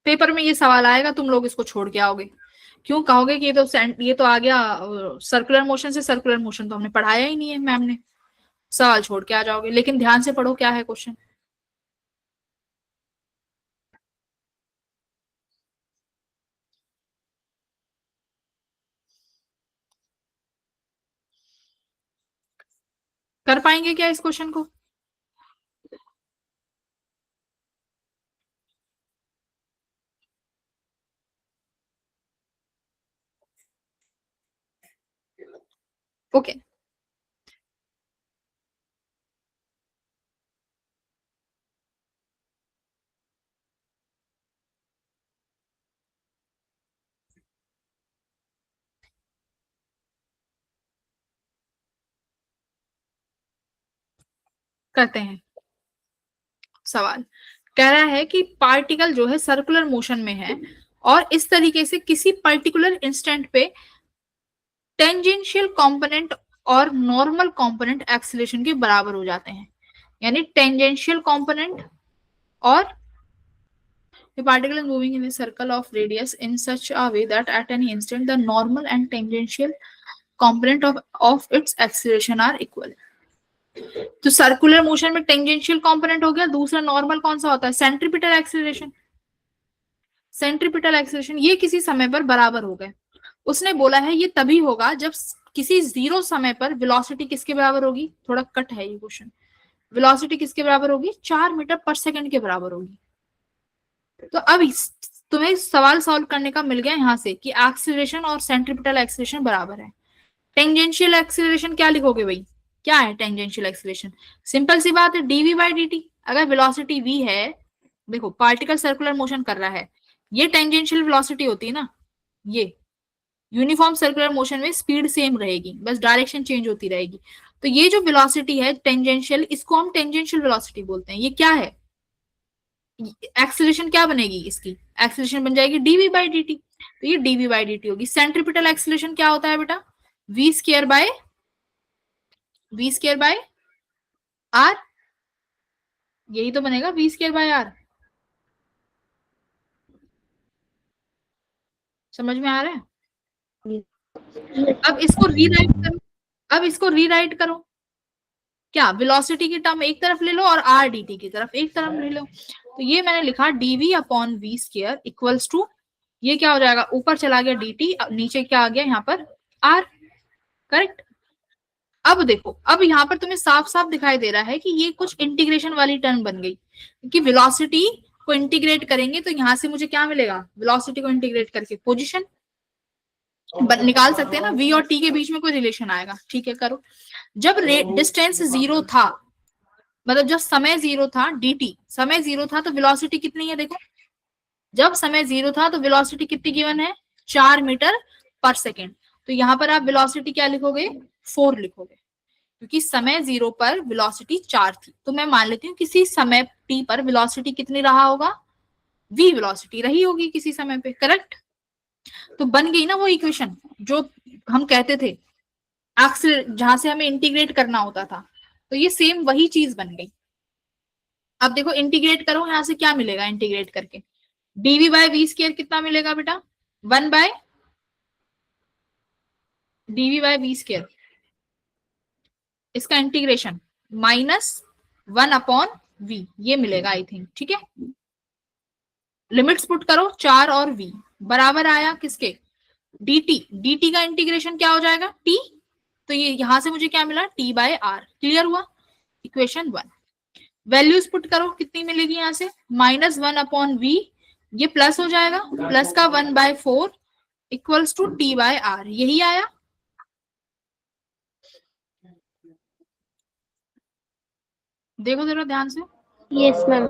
पेपर में ये सवाल आएगा, तुम लोग इसको छोड़ के आओगे। क्यों कहोगे कि ये तो आ गया सर्कुलर मोशन से। सर्कुलर मोशन तो हमने पढ़ाया ही नहीं है मैम ने, सवाल छोड़ के आ जाओगे। लेकिन ध्यान से पढ़ो क्या है क्वेश्चन। कर पाएंगे क्या इस क्वेश्चन को? ओके करते हैं सवाल। कह रहा है कि पार्टिकल जो है सर्कुलर मोशन में है और इस तरीके से किसी पर्टिकुलर इंस्टेंट पे टेंजेंशियल कंपोनेंट और नॉर्मल कंपोनेंट एक्सीलरेशन के बराबर हो जाते हैं। यानी टेंजेंशियल कंपोनेंट और the particle is moving in a circle of radius in such a way that at any instant the normal and tangential component of its acceleration are equal। तो circular motion में tangential component हो गया, दूसरा normal कौन सा होता है, centripetal acceleration. Centripetal acceleration ये किसी समय पर बराबर हो गए। उसने बोला है ये तभी होगा जब किसी जीरो समय पर वेलोसिटी किसके बराबर होगी, थोड़ा कट है ये क्वेश्चन, वेलोसिटी किसके बराबर होगी, 4 मीटर पर सेकंड के बराबर होगी। तो अब तुम्हें सवाल सॉल्व करने का मिल गया यहाँ से कि एक्सीलरेशन और सेंट्रीपिटल एक्सीलरेशन बराबर है। टेंजेंशियल एक्सीलरेशन क्या लिखोगे भाई, क्या है टेंजेंशियल एक्सीलरेशन, सिंपल सी बात है dv बाई dt। अगर वेलोसिटी v है, देखो पार्टिकल सर्कुलर मोशन कर रहा है, ये टेंजेंशियल वेलोसिटी होती है ना, ये यूनिफॉर्म सर्कुलर मोशन में स्पीड सेम रहेगी, बस डायरेक्शन चेंज होती रहेगी। तो ये जो वेलोसिटी है टेंजेंशियल, इसको हम टेंजेंशियल वेलोसिटी बोलते हैं। ये क्या है, एक्सीलरेशन क्या बनेगी इसकी, एक्सीलरेशन बन जाएगी dv बाई dt। तो ये dv बाई dt होगी। सेंट्रीपिटल एक्सीलरेशन क्या होता है बेटा, v स्क्वायर बाय r, यही तो बनेगा v स्क्वायर बाय r। समझ में आ रहा है? अब इसको रीराइट करो, अब इसको रीराइट करो, क्या वेलोसिटी की टर्म एक तरफ ले लो और r dt की तरफ एक तरफ ले लो। तो ये मैंने लिखा dv upon v square equals to, ये क्या हो जाएगा, ऊपर चला गया dt, नीचे क्या आ गया यहाँ पर r, करेक्ट। अब देखो, अब यहाँ पर तुम्हें साफ साफ दिखाई दे रहा है कि ये कुछ इंटीग्रेशन वाली टर्म बन गई, कि वेलोसिटी को इंटीग्रेट करेंगे तो यहाँ से मुझे क्या मिलेगा, वेलोसिटी को इंटीग्रेट करके पोजीशन निकाल सकते हैं ना, v और t के बीच में कोई रिलेशन आएगा, ठीक है करो। जब डिस्टेंस जीरो था, मतलब जब समय जीरो था, dt समय जीरो था, तो वेलोसिटी कितनी है, देखो जब समय जीरो था तो वेलोसिटी कितनी गिवन है, 4 मीटर पर सेकेंड। तो यहाँ पर आप वेलोसिटी क्या लिखोगे, 4 लिखोगे, क्योंकि समय जीरो पर वेलोसिटी 4 थी। तो मैं मान लेती हूँ किसी समय t पर वेलोसिटी कितनी रहा होगा, v वेलोसिटी रही होगी किसी समय पे, करेक्ट। तो बन गई ना वो इक्वेशन जो हम कहते थे जहां से हमें इंटीग्रेट करना होता था, तो ये सेम वही चीज बन गई। अब देखो इंटीग्रेट करो, यहां से क्या मिलेगा इंटीग्रेट करके, dv बाय वी स्क्वायर कितना मिलेगा बेटा, 1 by dv by v square, इसका इंटीग्रेशन -1 अपॉन v, ये मिलेगा आई थिंक, ठीक है। लिमिट्स पुट करो, 4 और v बराबर आया किसके, dt का इंटीग्रेशन क्या हो जाएगा t, तो ये यहां से मुझे क्या मिला, t बाय r, क्लियर हुआ, इक्वेशन 1। वैल्यूज पुट करो, कितनी मिलेगी यहाँ से, -1 अपॉन v, ये प्लस हो जाएगा, प्लस का 1/4 equals to t by r, यही आया। देखो जरा ध्यान से, yes ma'am.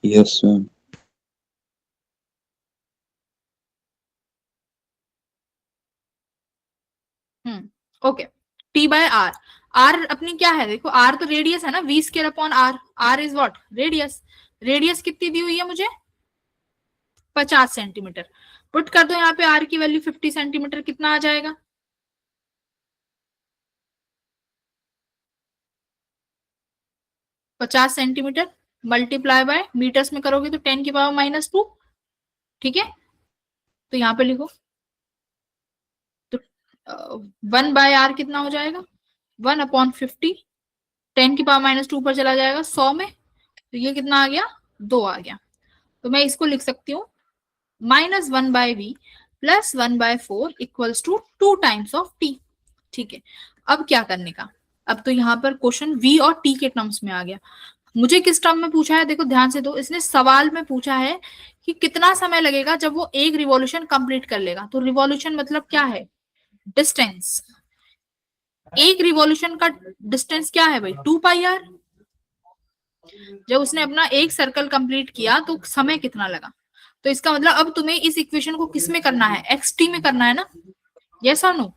Yes, ma'am. Okay, t by r, r अपनी क्या है, देखो r तो रेडियस है ना, v square upon r, r is what, radius. Radius कितनी दी हुई है मुझे, 50 सेंटीमीटर। पुट कर दो यहाँ पे r की वैल्यू 50 सेंटीमीटर, कितना आ जाएगा, पचास सेंटीमीटर मल्टीप्लाई बाय मीटर्स में करोगे तो 10 की पावर -2, ठीक है। तो यहाँ पे लिखो, तो 1 बाय r कितना हो जाएगा, 1 अपॉन 50, 10 की पावर -2 पर चला जाएगा 100 में, तो ये कितना आ गया, 2 आ गया। तो मैं इसको लिख सकती हूँ -1 by v plus 1/4 equals to 2 times of t, ठीक है। अब क्या करने का, अब तो यहाँ पर क्वेश्चन v और t के टर्म्स में आ गया। मुझे किस टर्म में पूछा है, देखो ध्यान से दो, इसने सवाल में पूछा है कि कितना समय लगेगा जब वो एक रिवॉल्यूशन कंप्लीट कर लेगा। तो रिवॉल्यूशन मतलब क्या है, डिस्टेंस, एक रिवॉल्यूशन का डिस्टेंस क्या है भाई, 2 पाई आर। जब उसने अपना एक सर्कल कंप्लीट किया तो समय कितना लगा। तो इसका मतलब अब तुम्हें इस इक्वेशन को किस में करना है, एक्स टी में करना है ना, यस और नो,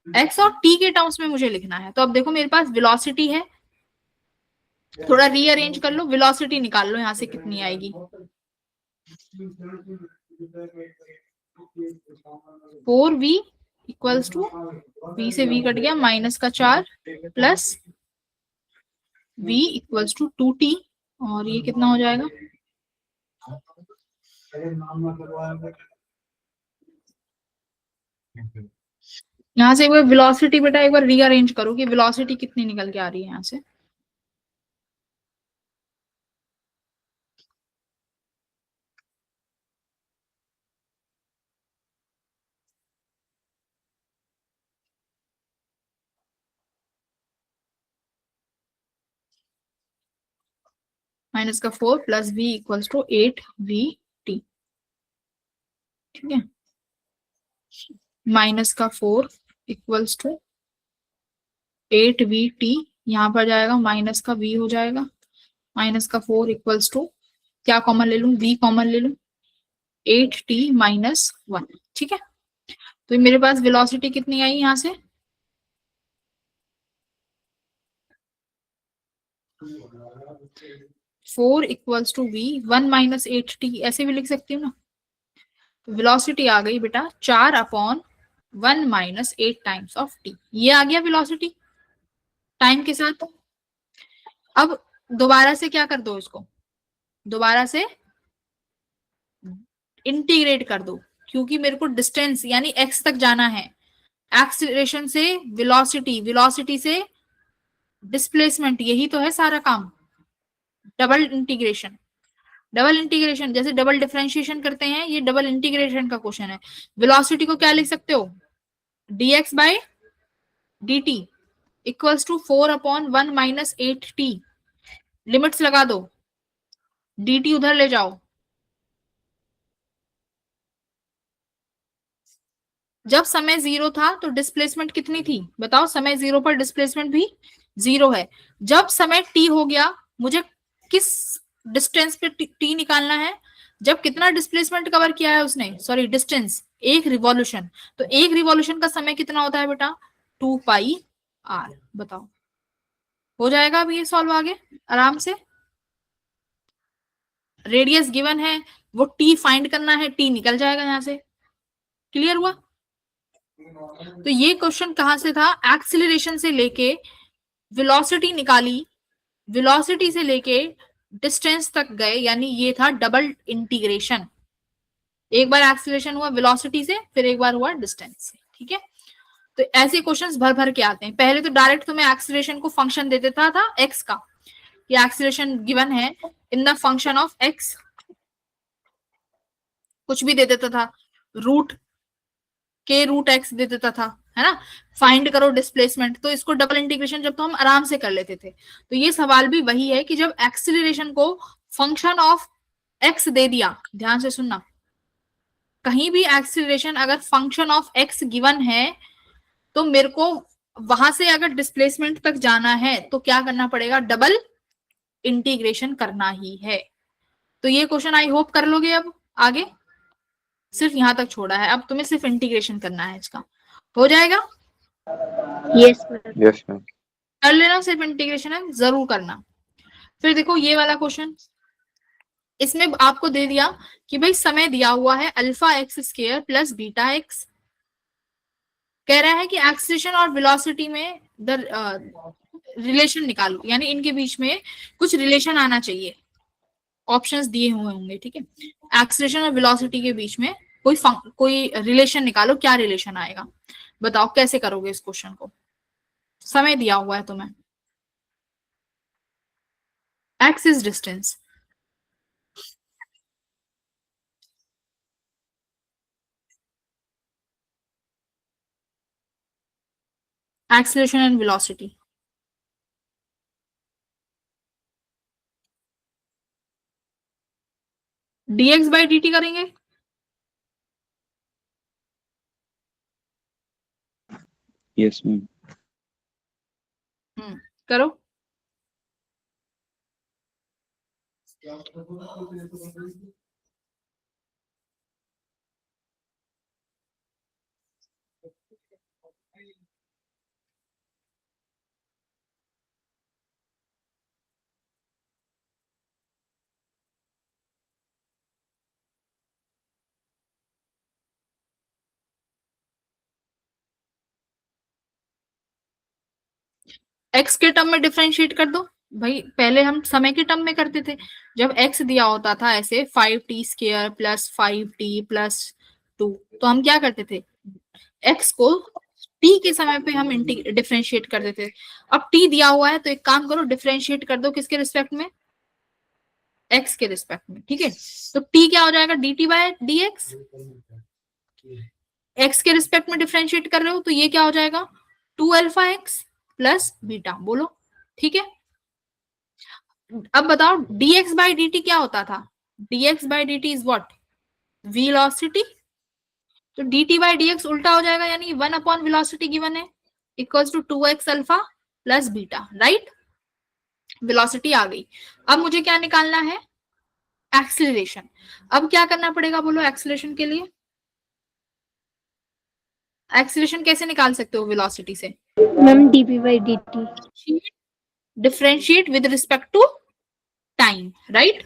एक्स और टी के टर्म्स में मुझे लिखना है। तो अब देखो मेरे पास वेलोसिटी है, थोड़ा रीअरेंज कर लो, वेलोसिटी निकाल लो यहां से कितनी आएगी, 4v इक्वल्स टू, v से v कट गया, माइनस का 4 plus v equals to 2t, और ये कितना हो जाएगा, यहाँ से एक बार वेलोसिटी बेटा एक बार रीअरेंज करो कि वेलोसिटी कितनी निकल के आ रही है यहाँ से। माइनस का 4 plus v equals to 8vt, ठीक है, माइनस का 4 इक्वल्स टू 8vt, यहाँ पर जाएगा माइनस का v हो जाएगा, माइनस का 4 इक्वल्स टू, क्या कॉमन ले लूं, v कॉमन ले लूं, 8t माइनस 1, ठीक है। तो मेरे पास वेलोसिटी कितनी आई यहाँ से, 4 equals to v, 1 minus 8t, ऐसे भी लिख सकती हूँ ना। तो वेलोसिटी आ गई बेटा 4/1 माइनस 8 टाइम्स ऑफ t, ये आ गया वेलोसिटी टाइम के साथ। अब दोबारा से क्या कर दो इसको, दोबारा से इंटीग्रेट कर दो, क्योंकि मेरे को डिस्टेंस यानी x तक जाना है, एक्सीलरेशन से वेलोसिटी, वेलोसिटी से डिस्प्लेसमेंट, यही तो है सारा काम। डबल इंटीग्रेशन, डबल इंटीग्रेशन जैसे डबल डिफरेंशिएशन करते हैं, ये डबल इंटीग्रेशन का क्वेश्चन है। वेलोसिटी को क्या लिख सकते हो, dx by dt equals to 4/1 minus 8t, limits लगा दो, dt उधर ले जाओ। जब समय 0 था तो डिस्प्लेसमेंट कितनी थी बताओ, समय 0 पर डिस्प्लेसमेंट भी 0 है। जब समय t हो गया, मुझे किस डिस्टेंस पे t निकालना है, जब कितना डिस्प्लेसमेंट कवर किया है उसने, सॉरी डिस्टेंस, एक रिवॉल्यूशन। तो एक रिवॉल्यूशन का समय कितना होता है बेटा, 2 पाई आर। बताओ हो जाएगा अब ये सॉल्व आगे आराम से। रेडियस गिवन है, वो टी फाइंड करना है, टी निकल जाएगा यहां से। क्लियर हुआ। तो ये क्वेश्चन कहां से था, एक्सीलरेशन से लेके वेलोसिटी निकाली, वेलोसिटी से लेके डिस्टेंस तक गए, यानी ये था डबल इंटीग्रेशन। एक बार एक्सीलरेशन हुआ वेलोसिटी से, फिर एक बार हुआ डिस्टेंस से, ठीक है। तो ऐसे क्वेश्चंस भर भर के आते हैं। पहले तो डायरेक्ट तुम्हें एक्सीलरेशन को फंक्शन दे देता था एक्स का, ये एक्सीलरेशन गिवन है in the function of x, कुछ भी दे देता था, रूट के रूट एक्स दे देता था, है ना, फाइंड करो डिस्प्लेसमेंट। तो इसको डबल इंटीग्रेशन जब तो हम आराम से कर लेते थे। तो ये सवाल भी वही है कि जब एक्सीलरेशन को फंक्शन ऑफ एक्स दे दिया, ध्यान से सुनना, कहीं भी एक्सीलरेशन अगर फंक्शन ऑफ एक्स गिवन है, तो मेरे को वहां से अगर डिस्प्लेसमेंट तक जाना है तो क्या करना पड़ेगा, डबल इंटीग्रेशन करना ही है। तो ये क्वेश्चन आई होप कर लोगे। अब आगे सिर्फ यहां तक छोड़ा है, अब तुम्हें सिर्फ इंटीग्रेशन करना है इसका, हो जाएगा। Yes, ma'am. Yes, ma'am. कर लेना, सिर्फ इंटीग्रेशन है, जरूर करना। फिर देखो ये वाला क्वेश्चन, इसमें आपको दे दिया कि भाई समय दिया हुआ है alpha x square plus beta x, कह रहा है कि एक्सीलरेशन और वेलोसिटी में द रिलेशन निकालो, यानी इनके बीच में कुछ रिलेशन आना चाहिए। ऑप्शंस दिए हुए होंगे, ठीक है, एक्सीलरेशन और वेलोसिटी के बीच में कोई रिलेशन निकालो, क्या रिलेशन आएगा, बताओ कैसे करोगे इस क्वेश्चन को। समय दिया हुआ है तुम्हें, x is distance, acceleration and velocity, dx by dt करेंगे, Yes, ma'am. करो। एक्स के टर्म में डिफरेंशिएट कर दो। भाई पहले हम समय के टर्म में करते थे, जब एक्स दिया होता था ऐसे 5t² प्लस 5t+2, तो हम क्या करते थे, एक्स को टी के समय पे हम डिफरेंशिएट कर देते थे। अब टी दिया हुआ है तो एक काम करो, डिफरेंशिएट कर दो किसके रिस्पेक्ट में, एक्स के रिस्पेक्ट में। ठीक है, तो टी क्या हो जाएगा, dt/dx। एक्स के रिस्पेक्ट में डिफरेंशिएट कर रहे हो तो ये क्या हो जाएगा, 2α x प्लस बीटा। बोलो ठीक है। अब बताओ dx/dt क्या होता था, dx/dt इज व्हाट, वेलोसिटी। तो dt/dx उल्टा हो जाएगा, यानी 1/वेलोसिटी गिवन है, equals to 2x alpha plus beta, right. Velocity आ गई। अब मुझे क्या निकालना है, एक्सीलरेशन। अब क्या करना पड़ेगा बोलो एक्सीलरेशन के लिए, एक्सीलरेशन कैसे निकाल सकते हो वेलोसिटी से, ma'am dp/dt। Differentiate with respect to time, right.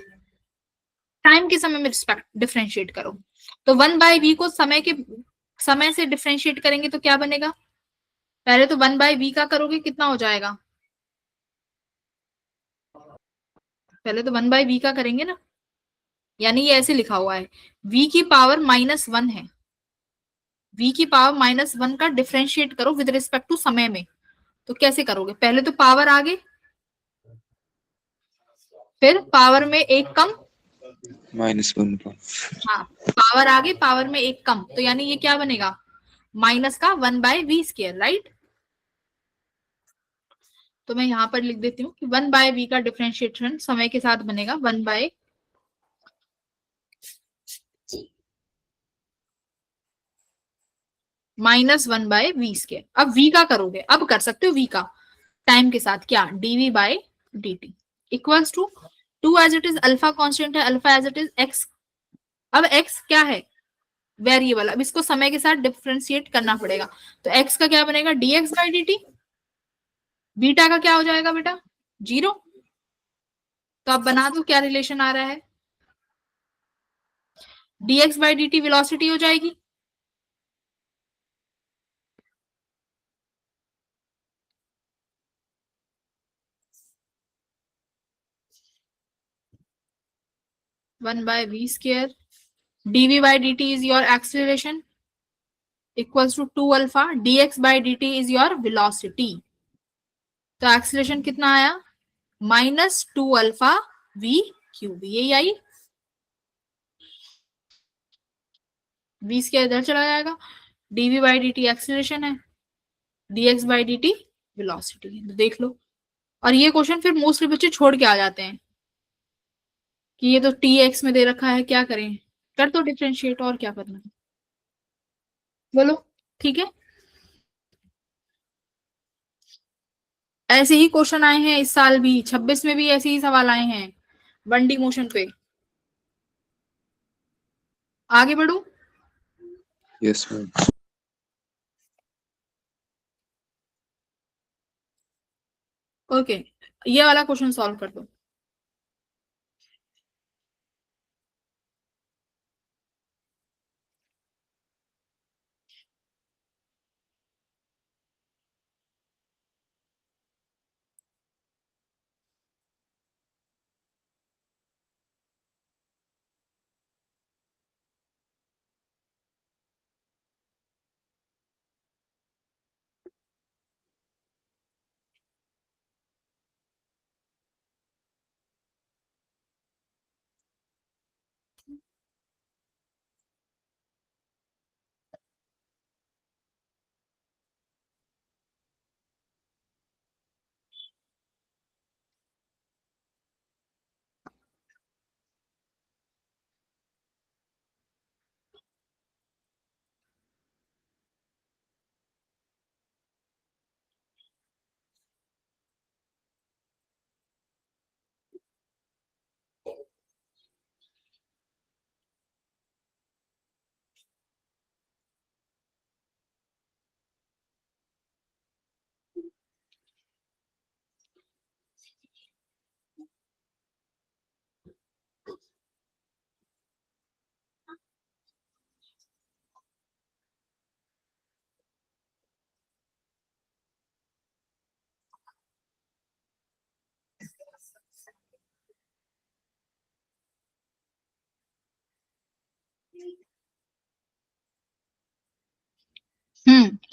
Time के समय में रिस्पेक्ट डिफरेंशिएट करो। तो 1/v को समय से डिफरेंशिएट करेंगे तो क्या बनेगा, पहले तो 1/v का करोगे कितना हो जाएगा, पहले तो 1/v का करेंगे ना, यानी ये ऐसे लिखा हुआ है, v की पावर -1 है, v की पावर -1 का डिफरेंशिएट करो विद रिस्पेक्ट टू समय में। तो कैसे करोगे, पहले तो पावर आगे, फिर पावर में एक कम, -1 का। हाँ पावर आगे पावर में एक कम, तो यानी ये क्या बनेगा, माइनस का 1/v², राइट। तो मैं यहां पर लिख देती हूँ कि 1/v का डिफरेंशिएशन समय के साथ बनेगा 1/, -1/v²। अब v का करोगे, अब कर सकते हो v का टाइम के साथ क्या, dv/dt equals to 2 as it is alpha constant है, alpha as it is x। अब x क्या है, वेरिएबल। अब इसको समय के साथ डिफरेंशिएट करना पड़ेगा, तो x का क्या बनेगा, dx/dt। बीटा का क्या हो जाएगा बेटा, 0। तो आप बना दो क्या रिलेशन आ रहा है, dx/dt वेलोसिटी हो जाएगी, one by v², dv/dt is your acceleration equals to 2 alpha, dx/dt is your velocity। तो एक्सीलरेशन कितना आया, -2 अल्फा v³ यही आई, v² इधर चला जाएगा, dv/dt एक्सीलरेशन है, dx/dt वेलोसिटी है। तो देख लो, और ये क्वेश्चन फिर मोस्टली बच्चे छोड़ के आ जाते हैं कि ये तो tx में दे रखा है, क्या करें, कर दो डिफरेंशिएट, और क्या करना है बोलो, ठीक है। ऐसे ही क्वेश्चन आए हैं इस साल भी, 26 में भी ऐसे ही सवाल आए हैं 1D मोशन पे। आगे बढ़ू, Yes, ma'am. ओके, ये वाला क्वेश्चन सॉल्व कर दो।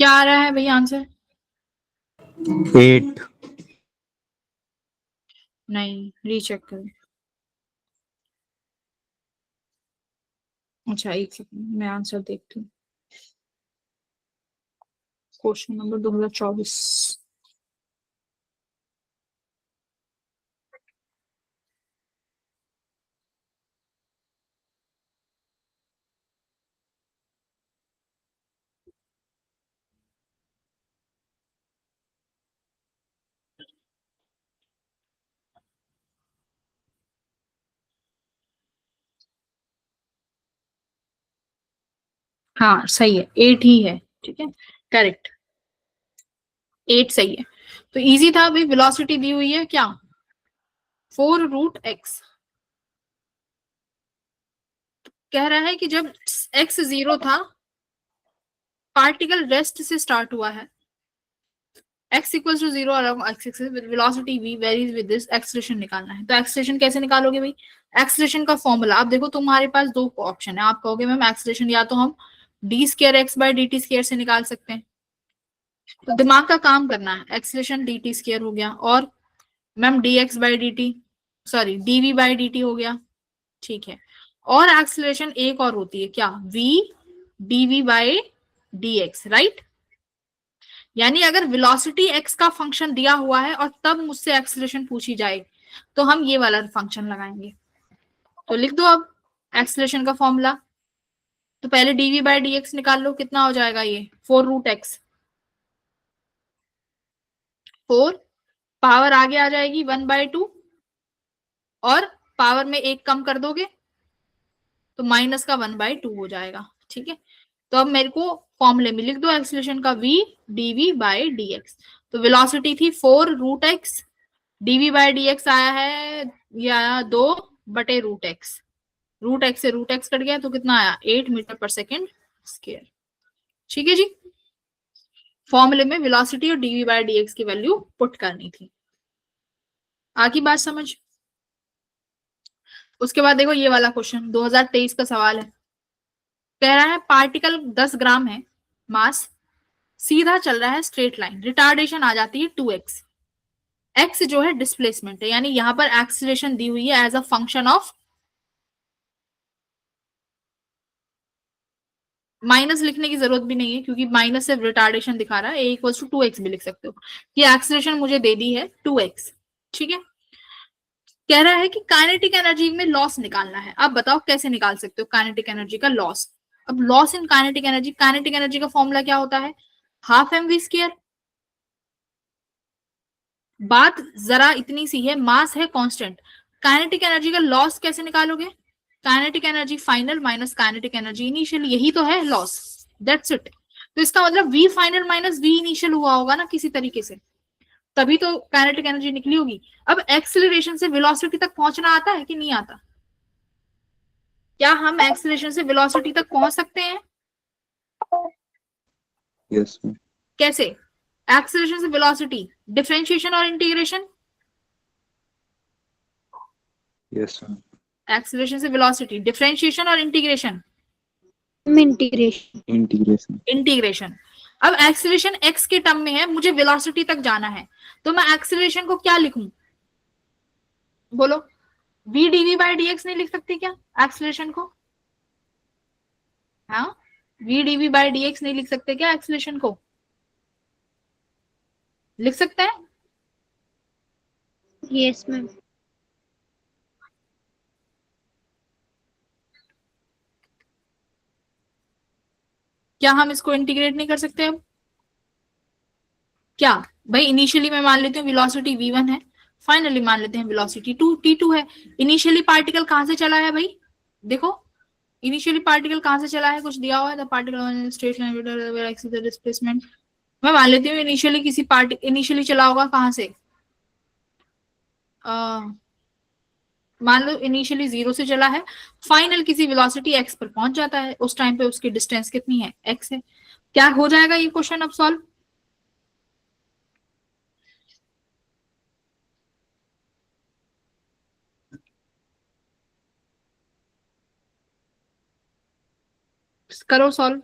क्या आ रहा है भैया आंसर? 8। नहीं, रीचेक करें। अच्छा एक सेकंड, मैं आंसर देखती हूँ। Question number 2024। हाँ सही है, 8 ही है। ठीक है, करेक्ट, 8 सही है। तो इजी था भाई, वेलोसिटी दी हुई है क्या, 4√x। कह रहा है कि जब x 0 था, पार्टिकल रेस्ट से स्टार्ट हुआ है, x equal to 0 around x axis with velocity v varies with this, acceleration निकालना है। तो एक्सेलरेशन कैसे निकालोगे भाई? एक्सेलरेशन का फॉर्मूला, आप देखो तुम्हारे पास दो ऑप्शन है, आप कहोगे मैम एक्सेलरेशन या तो हम d²x/dt² से निकाल सकते हैं, तो दिमाग का काम करना है, एक्सेलरेशन dt² हो गया, और मैम dx/dt, सॉरी dv/dt हो गया। ठीक है, और एक्सेलरेशन एक और होती है क्या, v dv/dx, राइट। यानी अगर वेलोसिटी x का फंक्शन दिया हुआ है और तब मुझसे एक्सेलरेशन पूछी जाए, तो हम ये वाला फंक्शन लगाएंगे। तो लिख दो अब एक्सेलरेशन का फॉर्मूला। तो पहले dv/dx निकाल लो, कितना हो जाएगा ये, 4√x, 4, पावर आगे आ जाएगी 1/2, और पावर में एक कम कर दोगे तो माइनस का 1/2 हो जाएगा। ठीक है, तो अब मेरे को फॉर्मूले में लिख दो एक्सेलरेशन का, v dv/dx। तो वेलोसिटी थी 4√x, dv/dx आया है, ये आया 2/√x, √x से √x कट गया तो कितना आया, 8 मीटर पर सेकेंड स्क्वायर। ठीक है जी, फॉर्मूले में वेलोसिटी और dv/dx की वैल्यू पुट करनी थी। आगे बात समझ। उसके बाद देखो ये वाला क्वेश्चन 2023 का सवाल है। कह रहा है पार्टिकल 10 ग्राम है मास, सीधा चल रहा है स्ट्रेट लाइन, रिटार्डेशन आ जाती है 2x, x जो है डिस्प्लेसमेंट है, यानी यहां पर एक्सीलरेशन दी हुई है as a function of, minus लिखने की जरूरत भी नहीं है क्योंकि माइनस से रिटार्डेशन दिखा रहा है, a इक्वल टू 2x भी लिख सकते हो, ये एक्सीलरेशन मुझे दे दी है 2x। ठीक है, कह रहा है कि काइनेटिक एनर्जी में लॉस निकालना है। अब बताओ कैसे निकाल सकते हो काइनेटिक एनर्जी का लॉस। अब लॉस इन काइनेटिक एनर्जी का फॉर्मूला क्या होता है, हाफ mv²। बात जरा इतनी सी है, मास है कांस्टेंट, काइनेटिक एनर्जी का लॉस कैसे निकालोगे, kinetic energy final minus kinetic energy initial, यही तो है लॉस, दैट्स इट। तो इसका मतलब v final minus v initial हुआ होगा ना किसी तरीके से, तभी तो काइनेटिक एनर्जी निकली होगी। अब एक्सेलरेशन से वेलोसिटी तक पहुंचना आता है कि नहीं आता, क्या हम एक्सेलरेशन से वेलोसिटी तक पहुंच सकते हैं? Yes, ma'am. कैसे, एक्सेलरेशन से वेलोसिटी, डिफरेंशिएशन और इंटीग्रेशन, Yes, ma'am. एक्सेलरेशन से वेलोसिटी, डिफरेंशिएशन और इंटीग्रेशन, इंटीग्रेशन। Integration. इंटीग्रेशन। अब एक्सेलरेशन x के टर्म में है, मुझे वेलोसिटी तक जाना है, तो मैं एक्सेलरेशन को क्या लिखूं, बोलो, v dv/dx नहीं लिख सकती क्या एक्सेलरेशन को? हाँ, v dv/dx नहीं लिख सकते क्या एक्सेलरेशन को? लिख सकते हैं। Yes ma'am. क्या हम इसको इंटीग्रेट नहीं कर सकते अब? क्या भाई, इनिशियली मैं मान लेती हूँ वेलोसिटी v1 है, फाइनली मान लेते हैं वेलोसिटी t2 है। इनिशियली पार्टिकल कहां से चला है भाई, देखो इनिशियली पार्टिकल कहां से चला है, कुछ दिया हुआ है, the particle straight line with axis displacement. मैं मान लेती हूँ इनिशियली किसी पार्टी इनिशियली चला होगा कहां से, मान लो इनिशियली 0 से चला है, फाइनल किसी वेलोसिटी x पर पहुंच जाता है, उस टाइम पे उसकी डिस्टेंस कितनी है, x है। क्या हो जाएगा ये क्वेश्चन अब सॉल्व? करो सॉल्व।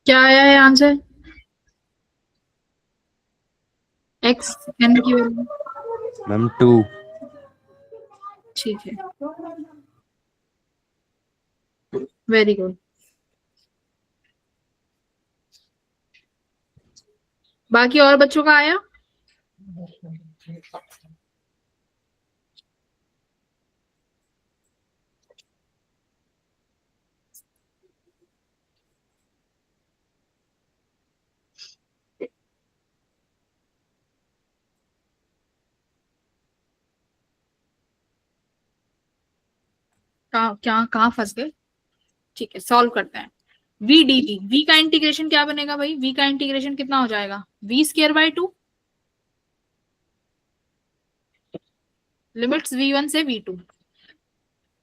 क्या आया है आंसर? एक्स एन की वैल्यू, मैम 2। ठीक है, वेरी गुड। बाकी और बच्चों का आया? कहाँ फंस गए? ठीक है, सॉल्व करते हैं। वी डी टी, वी का इंटीग्रेशन क्या बनेगा भाई? वी का इंटीग्रेशन कितना हो जाएगा? We square by 2, limits v1 से v2।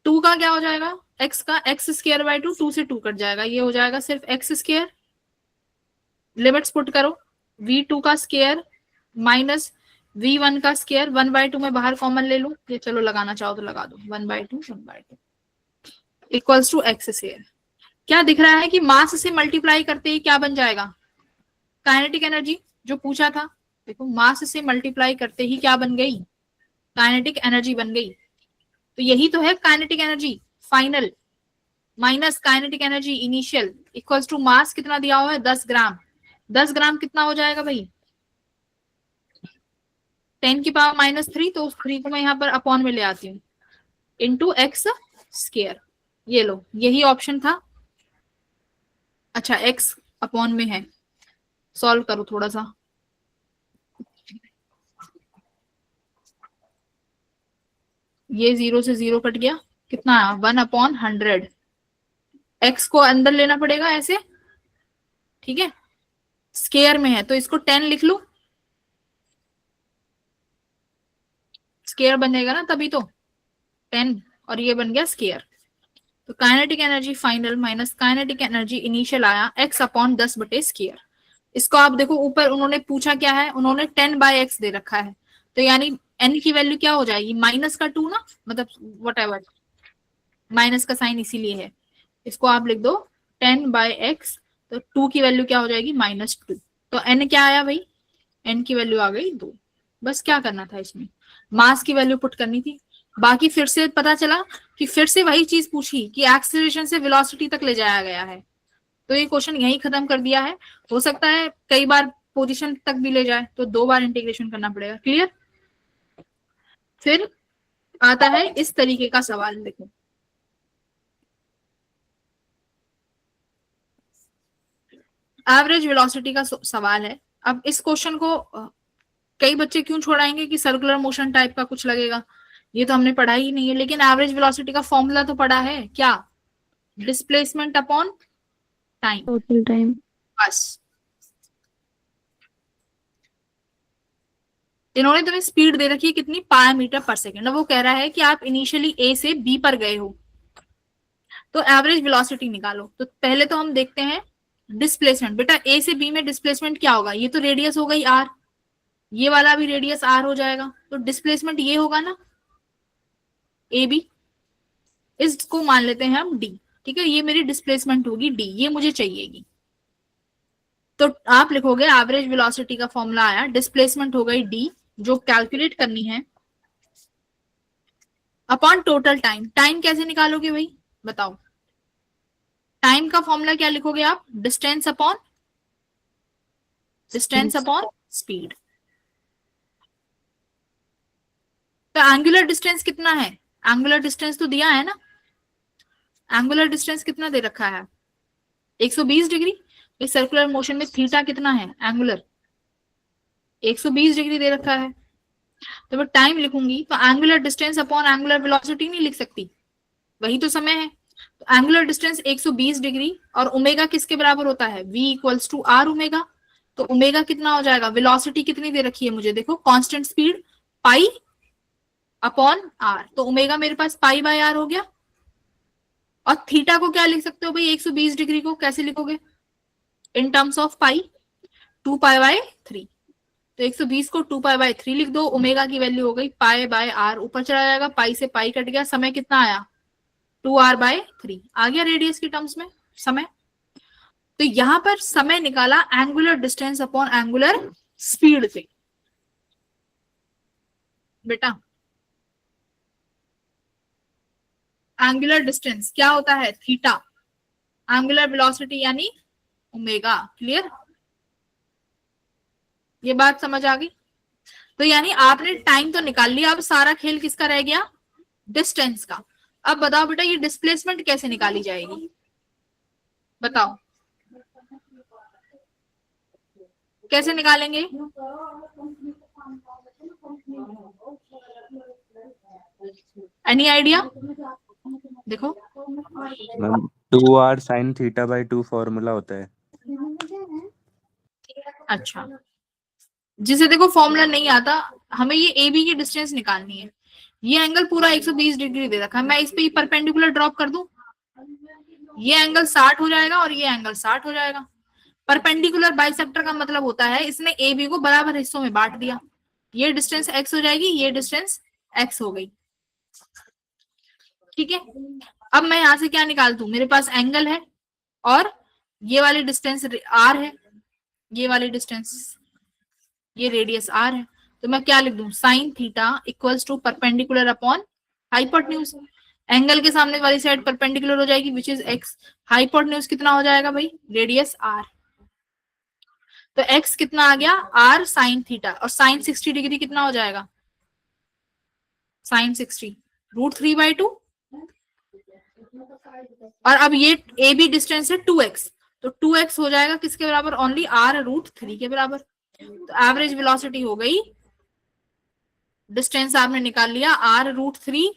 2 का क्या हो जाएगा? x का x स्क्वायर बाय 2, 2 से 2 कट जाएगा, ये हो जाएगा सिर्फ x स्क्वायर। लिमिट्स पुट करो, v2 का स्क्वायर माइनस v1 का स्क्वायर, 1/2 में बाहर कॉमन ले लूं, ये चलो लगाना चाहो तो लगा दो, 1/2 1/2 इक्वल्स टू x स्क्वायर। क्या दिख रहा है कि मास से मल्टीप्लाई करते ही क्या बन जाएगा? काइनेटिक एनर्जी, जो पूछा था। देखो मास से मल्टीप्लाई करते ही क्या बन गई? काइनेटिक एनर्जी बन गई। तो यही तो है kinetic energy final minus kinetic energy initial equals to mass कितना दिया हुआ है? 10 ग्राम। 10 ग्राम कितना हो जाएगा भाई? 10 की पावर -3, तो उस 3 को मैं यहाँ पर अपॉन में ले आती हूँ, इंटू एक्स स्क्वायर। ये लो, यही ऑप्शन था। अच्छा, x अपॉन में है, सॉल्व करो थोड़ा सा। ये 0 से 0 कट गया, कितना आया? 1/100। x को अंदर लेना पड़ेगा ऐसे, ठीक है, स्क्वायर में है तो इसको 10 लिख लो, स्क्वायर बनेगा ना तभी तो 10, और ये बन गया स्क्वायर। तो kinetic energy final minus kinetic energy initial आया x/10/स्क्वायर। इसको आप देखो, ऊपर उन्होंने पूछा क्या है? उन्होंने 10/x दे रखा है, तो यानी n की वैल्यू क्या हो जाएगी? माइनस का 2 ना, मतलब वट एवर, माइनस का साइन इसीलिए है। इसको आप लिख दो 10/x, तो 2 की वैल्यू क्या हो जाएगी? -2। तो n क्या आया भाई? n की वैल्यू आ गई 2। बस क्या करना था इसमें? मास की वैल्यू पुट करनी थी। बाकी फिर से पता चला कि फिर से वही चीज पूछी कि एक्सीलरेशन से वेलोसिटी तक ले जाया गया है, तो ये क्वेश्चन यही खत्म कर दिया है। हो सकता है कई बार पोजीशन तक भी ले जाए, तो 2 बार इंटीग्रेशन करना पड़ेगा। क्लियर? फिर आता है इस तरीके का सवाल, देखो एवरेज वेलोसिटी का सवाल है। अब इस क्वेश्चन को कई बच्चे क्यों छोड़ाएंगे कि सर्कुलर मोशन टाइप का कुछ लगेगा, ये तो हमने पढ़ा ही नहीं है, लेकिन एवरेज वेलोसिटी का फॉर्मूला तो पढ़ा है क्या? Displacement upon time, total time. बस। इन्होंने तुम्हें स्पीड दे रखी है कितनी, पाई मीटर पर सेकेंड। अब वो कह रहा है कि आप इनिशियली ए से बी पर गए हो, तो एवरेज वेलोसिटी निकालो। तो पहले तो हम देखते हैं डिस्प्लेसमेंट। बेटा ए से बी में डिस्प्लेसमेंट क्या होगा, ये तो रेडियस हो गई आर, ये वाला भी रेडियस आर हो जाएगा, तो डिस्प्लेसमेंट ये होगा ना ए बी, इसको मान लेते हैं हम डी। ठीक है, ये मेरी डिस्प्लेसमेंट होगी डी, ये मुझे चाहिएगी। तो आप लिखोगे एवरेज वेलोसिटी का फॉर्मूला आया, डिस्प्लेसमेंट हो गई डी जो कैलकुलेट करनी है अपॉन टोटल टाइम। टाइम कैसे निकालोगे भाई बताओ, टाइम का फॉर्मूला क्या लिखोगे आप, डिस्टेंस अपॉन स्पीड। तो एंगुलर डिस्टेंस कितना है, एंगुलर डिस्टेंस तो दिया है ना, एंगुलर डिस्टेंस कितना दे रखा है 120 डिग्री। इस सर्कुलर मोशन में थीटा कितना है एंगुलर, 120 डिग्री दे रखा है। तो मैं टाइम लिखूंगी तो angular distance upon angular velocity नहीं लिख सकती, वही तो समय है। तो एंगुलर डिस्टेंस 120 डिग्री और ओमेगा किसके बराबर होता है, v equals to r omega. तो ओमेगा कितना हो जाएगा, वेलोसिटी कितनी दे रखी है मुझे, देखो constant speed pi upon r, तो ओमेगा मेरे पास पाई बाय आर हो गया। और थीटा को क्या लिख सकते हो भाई, 120 डिग्री को कैसे लिखोगे, in terms of pi, 2 pi by 3। तो 120 को 2 पाई बाय 3 लिख दो, ओमेगा की वैल्यू हो गई पाई बाय आर, ऊपर चला जाएगा, पाई से पाई कट गया, समय कितना आया 2r/3 आ गया रेडियस की टर्म्स में समय। तो यहां पर समय निकाला angular distance upon angular speed से। बेटा एंगुलर डिस्टेंस क्या होता है थीटा, एंगुलर वेलोसिटी यानी ओमेगा। क्लियर, ये बात समझ आ गई। तो यानी आपने टाइम तो निकाल लिया, अब सारा खेल किसका रह गया, डिस्टेंस का। अब बताओ बेटा ये डिस्प्लेसमेंट कैसे निकाली जाएगी, बताओ कैसे निकालेंगे। एनी आइडिया, देखो मैम 2r sin θ/2 फॉर्मूला होता है। अच्छा, जिसे देखो फॉर्मूला नहीं आता, हमें ये ए बी की डिस्टेंस निकालनी है। ये एंगल पूरा 120 डिग्री दे रखा है, मैं इस पे परपेंडिकुलर ड्रॉप कर दूं, ये एंगल 60 हो जाएगा और ये एंगल 60 हो जाएगा। परपेंडिकुलर बाइसेक्टर का मतलब होता है इसने ए बी को बराबर हिस्सों में बांट दिया, ये डिस्टेंस एक्स हो जाएगी, ये डिस्टेंस एक्स हो गई। ठीक है, अब मैं यहां से क्या निकाल दूं, मेरे पास एंगल है और ये वाली डिस्टेंस आर है, ये वाली डिस्टेंस ये रेडियस आर है। तो मैं क्या लिख दूं, sine theta equals to perpendicular upon hypotenuse. Angle के सामने वाली साइड परपेंडिकुलर हो जाएगी विच इज एक्स, हाइपोटेन्यूज कितना हो जाएगा भाई रेडियस आर। तो एक्स कितना आ गया आर साइन थीटा, और साइन 60 डिग्री कितना हो जाएगा, साइन 60 √3/2। और अब ये ए बी डिस्टेंस है 2x, तो 2x हो जाएगा किसके बराबर, ओनली r√3 के बराबर। तो एवरेज वेलोसिटी हो गई, डिस्टेंस आपने निकाल लिया r√3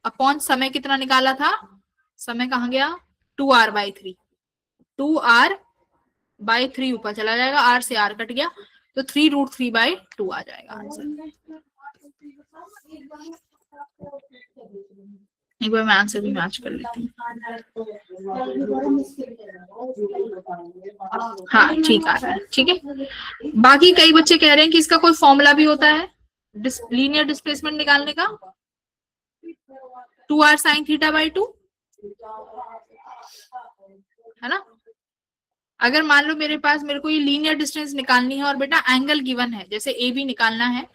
अपॉन समय कितना निकाला था, समय कहाँ गया 2r/3, 2r/3 ऊपर चला जाएगा, r से r कट गया, तो 3√3/2 आ जाएगा आंसर। एक बार मैं आंसर भी मैच कर लेती हूँ। हाँ ठीक आ रहा है, ठीक है। बाकी कई बच्चे कह रहे हैं कि इसका कोई फॉर्मूला भी होता है लीनियर डिस्प्लेसमेंट निकालने का, 2r sin θ/2 है ना। अगर मान लो मेरे पास, मेरे को ये लीनियर डिस्टेंस निकालनी है और बेटा एंगल गिवन है, जैसे ए बी निकालना है,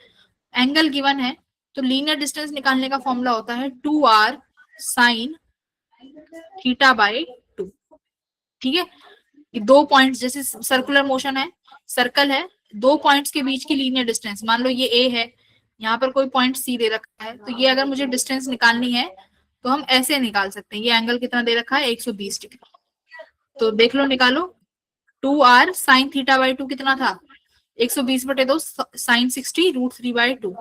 एंगल गिवन है, तो लीनियर डिस्टेंस निकालने का फॉर्मूला होता है 2r sin θ/2। ठीक है, ये दो पॉइंट्स, जैसे सर्कुलर मोशन है, सर्कल है, दो पॉइंट्स के बीच की लीनियर डिस्टेंस, मान लो ये ए है, यहाँ पर कोई पॉइंट सी दे रखा है, तो ये अगर मुझे डिस्टेंस निकालनी है तो हम ऐसे निकाल सकते हैं। ये एंगल कितना दे रखा है 120 डिग्री, तो देख लो निकालो, 2r sin θ/2 कितना था 120/2 sin 60 √3/2,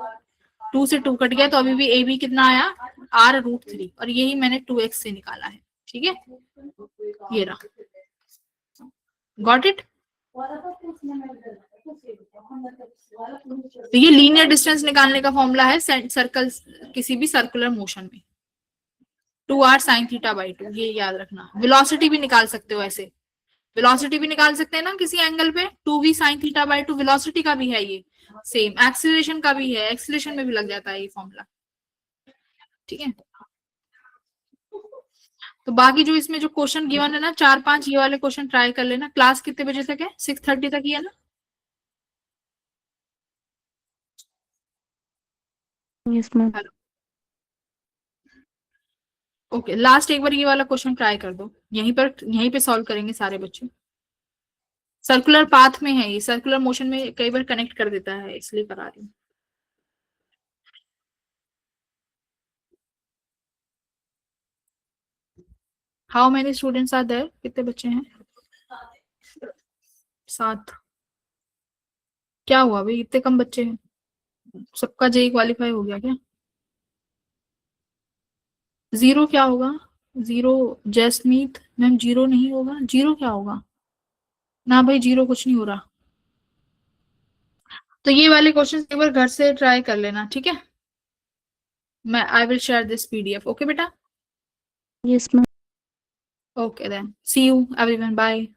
2 से 2 कट गया, तो अभी भी ए बी कितना आया r√3, और यही मैंने 2x से निकाला है। ठीक है, ये रहा, गॉट इट। तो ये लीनियर डिस्टेंस निकालने का फॉर्मूला है सर्कल, किसी भी सर्कुलर मोशन में, 2r sin थीटा बाई 2, ये याद रखना। वेलोसिटी भी निकाल सकते हो ऐसे, वेलोसिटी भी निकाल सकते हैं ना किसी एंगल पे, 2v sin theta by 2 velocity का भी है ये, सेम एक्सीलरेशन का भी है, एक्सीलरेशन में भी लग जाता है ये फॉर्मूला, ठीक है। तो बाकी जो इसमें जो क्वेश्चन गिवन है ना, 4-5 ये वाले क्वेश्चन ट्राई कर लेना। क्लास कितने बजे तक है? 6:30 तक ही है ना? Yes ma'am. ओके, लास्ट एक बार ये वाला क्वेश्चन ट्राई कर दो, यहीं पे सॉल्व करेंगे सारे बच्चे। सर्कुलर पाथ में है ये, सर्कुलर मोशन में कई बार कनेक्ट कर देता है, इसलिए करा रही हूँ। How many students are there, कितने बच्चे हैं? 7। क्या हुआ भाई, इतने कम बच्चे हैं? सबका जेई क्वालिफाई हो गया क्या? 0 क्या होगा? 0 जैस्मीत मैम, 0 नहीं होगा। 0 क्या होगा? ना भाई, 0 कुछ नहीं हो रहा। तो ये वाले क्वेश्चन एक बार घर से ट्राई कर लेना, ठीक है। मैं I will share this PDF, okay बेटा? Yes ma'am. Okay then, see you everyone, bye.